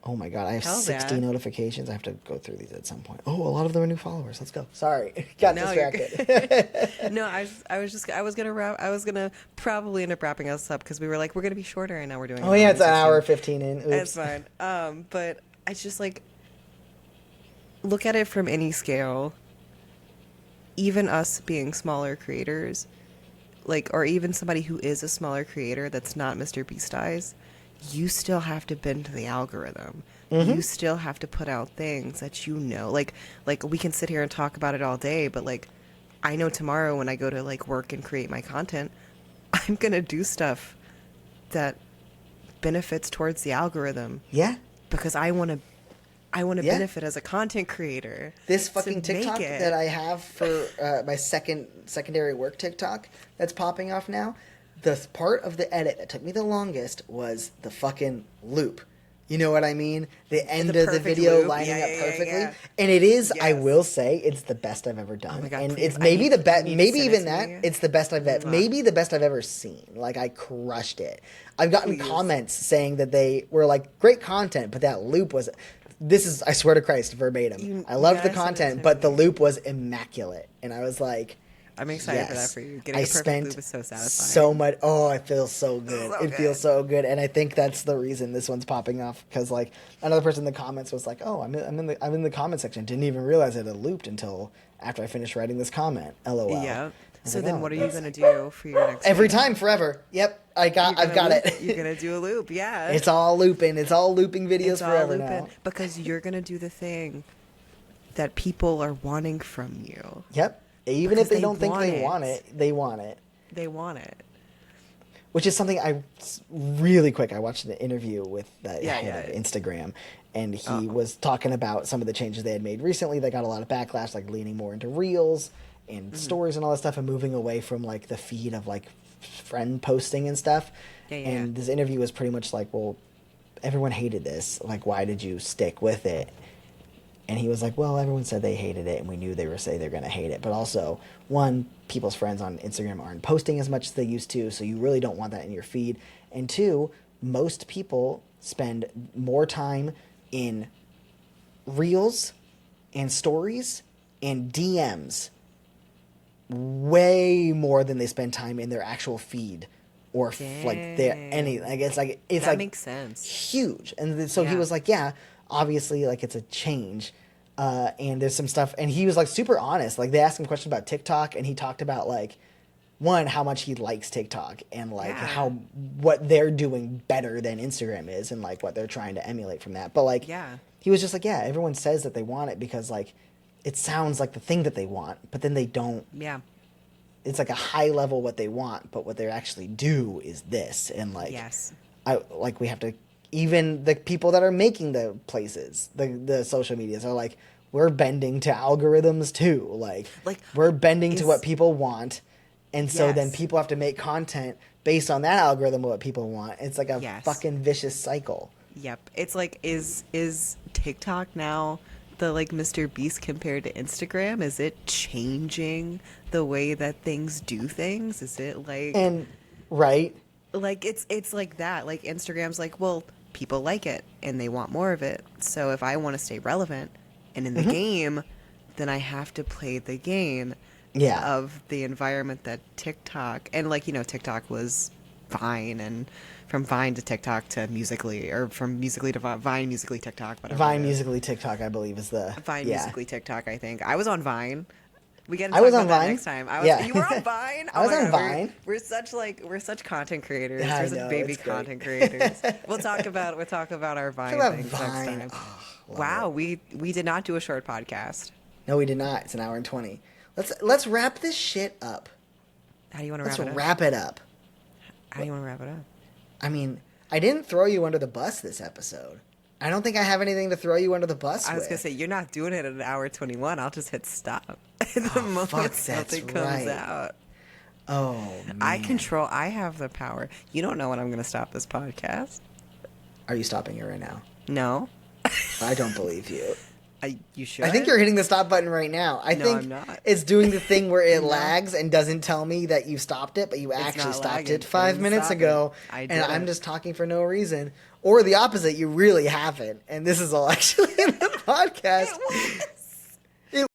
Oh my god, I have Hell 60 yeah. notifications. I have to go through these at some point. Oh, a lot of them are new followers. Let's go. Sorry. Got No, you're distracted. No, I was gonna probably end up wrapping us up because we were like we're gonna be shorter and now we're doing. Oh yeah, it's an 16. hour 15 in. Oops. It's fine. But I just like look at it from any scale. Even us being smaller creators, like, or even somebody who is a smaller creator that's not Mr. Beast eyes, you still have to bend to the algorithm. You still have to put out things that you know. Like we can sit here and talk about it all day, but like I know tomorrow when I go to like work and create my content, I'm gonna do stuff that benefits towards the algorithm Yeah. because I want to Yeah. benefit as a content creator. This to fucking make TikTok it. that I have for my secondary work TikTok that's popping off now, the part of the edit that took me the longest was the fucking loop. You know what I mean? The end The of the perfect video loop. lining Yeah, up yeah, yeah, perfectly. yeah. And it is, I Yes. will say, it's the best I've ever done. Oh my God, and please. it's maybe the best, you need to maybe send it even to that, me. it's the best maybe the best I've ever seen. Like, I crushed it. I've gotten Please. comments saying that they were like, great content, but that loop was, this is, I swear to Christ, verbatim. I loved the gotta send it content, to but the me. loop was immaculate. And I was like, I'm excited for that yes. for you. Getting I a perfect spent loop is so satisfying. so much. Oh, it feels so good. So It feels so good, and I think that's the reason this one's popping off. Because like another person in the comments was like, "Oh, I'm in the comment section. Didn't even realize it had looped until after I finished writing this comment." LOL. Yeah. I was So like, then, "Oh, what are you that's- gonna do for your next? Every week? time, forever. Yep, I've got Loop- it. You're gonna do a loop, yeah. It's all looping. It's all looping videos It's all forever looping now. because you're gonna do the thing that people are wanting from you. Yep. Even Because if they they don't think want they it. want it, they want it. They want it. Which is something I really quick. I watched an interview with the Yeah, head of yeah. Instagram, and he was talking about some of the changes they had made recently. They got a lot of backlash, like leaning more into reels and Mm-hmm. stories and all that stuff, and moving away from like the feed of like friend posting and stuff. Yeah, yeah, and yeah. this interview was pretty much like, well, everyone hated this. Like, why did you stick with it? And he was like, well, everyone said they hated it, and we knew they were saying they're going to hate it. But also, one, people's friends on Instagram aren't posting as much as they used to, so you really don't want that in your feed. And two, most people spend more time in reels and stories and DMs way more than they spend time in their actual feed or like their any. Like it's That like makes sense. huge. And so he Yeah. was like, yeah, obviously, like it's a change. And there's some stuff, and he was like super honest. Like they asked him questions about TikTok, and he talked about like one, how much he likes TikTok, and like how what they're doing better than Instagram is, and like what they're trying to emulate from that. But like, he was just like, yeah, everyone says that they want it because like it sounds like the thing that they want, but then they don't. Yeah. It's like a high level what they want, but what they actually do is this, and like, we have to. Even the people that are making the places, the social medias are like, we're bending to algorithms too. Like we're bending to what people want. And so then people have to make content based on that algorithm of what people want. It's like a fucking vicious cycle. Yep. It's like, is TikTok now the like Mr. Beast compared to Instagram? Is it changing the way that things do things? Is it like... And, right. Like, it's like that. Like, Instagram's like, well, people like it and they want more of it. So if I want to stay relevant and in the game, then I have to play the game of the environment that TikTok... And, like, you know, TikTok was Vine, and from Vine to TikTok to Musical.ly, or from Musical.ly to Vine, Musical.ly, TikTok, whatever. Vine, Musical.ly, TikTok, I believe is the... Vine, Musical.ly, TikTok, I think. I was on Vine. We get to I talk was about on that Vine. next time. Yeah. You were on Vine? I was on God, Vine. We're such content creators. I We're know, such baby it's great. content creators. We'll talk about our Vine Talk about things Vine. next time. Oh, Wow, we did not do a short podcast. No, we did not. It's an hour and 20. Let's wrap this shit up. How do you want to Let's wrap it up? wrap it up. How do you want to wrap it up? I mean, I didn't throw you under the bus this episode. I don't think I have anything to throw you under the bus with. I was going to say, you're not doing it at an hour 21. I'll just hit stop the moment something comes out. Oh, man. I have the power. You don't know when I'm going to stop this podcast. Are you stopping it right now? No. I don't believe you. You should. I think you're hitting the stop button right now. I think I'm not. It's doing the thing where it lags and doesn't tell me that you stopped it, but you actually stopped lagging. it 5 minutes ago. And I'm didn't. just talking for no reason. Or the opposite, you really haven't. And this is all actually in the podcast.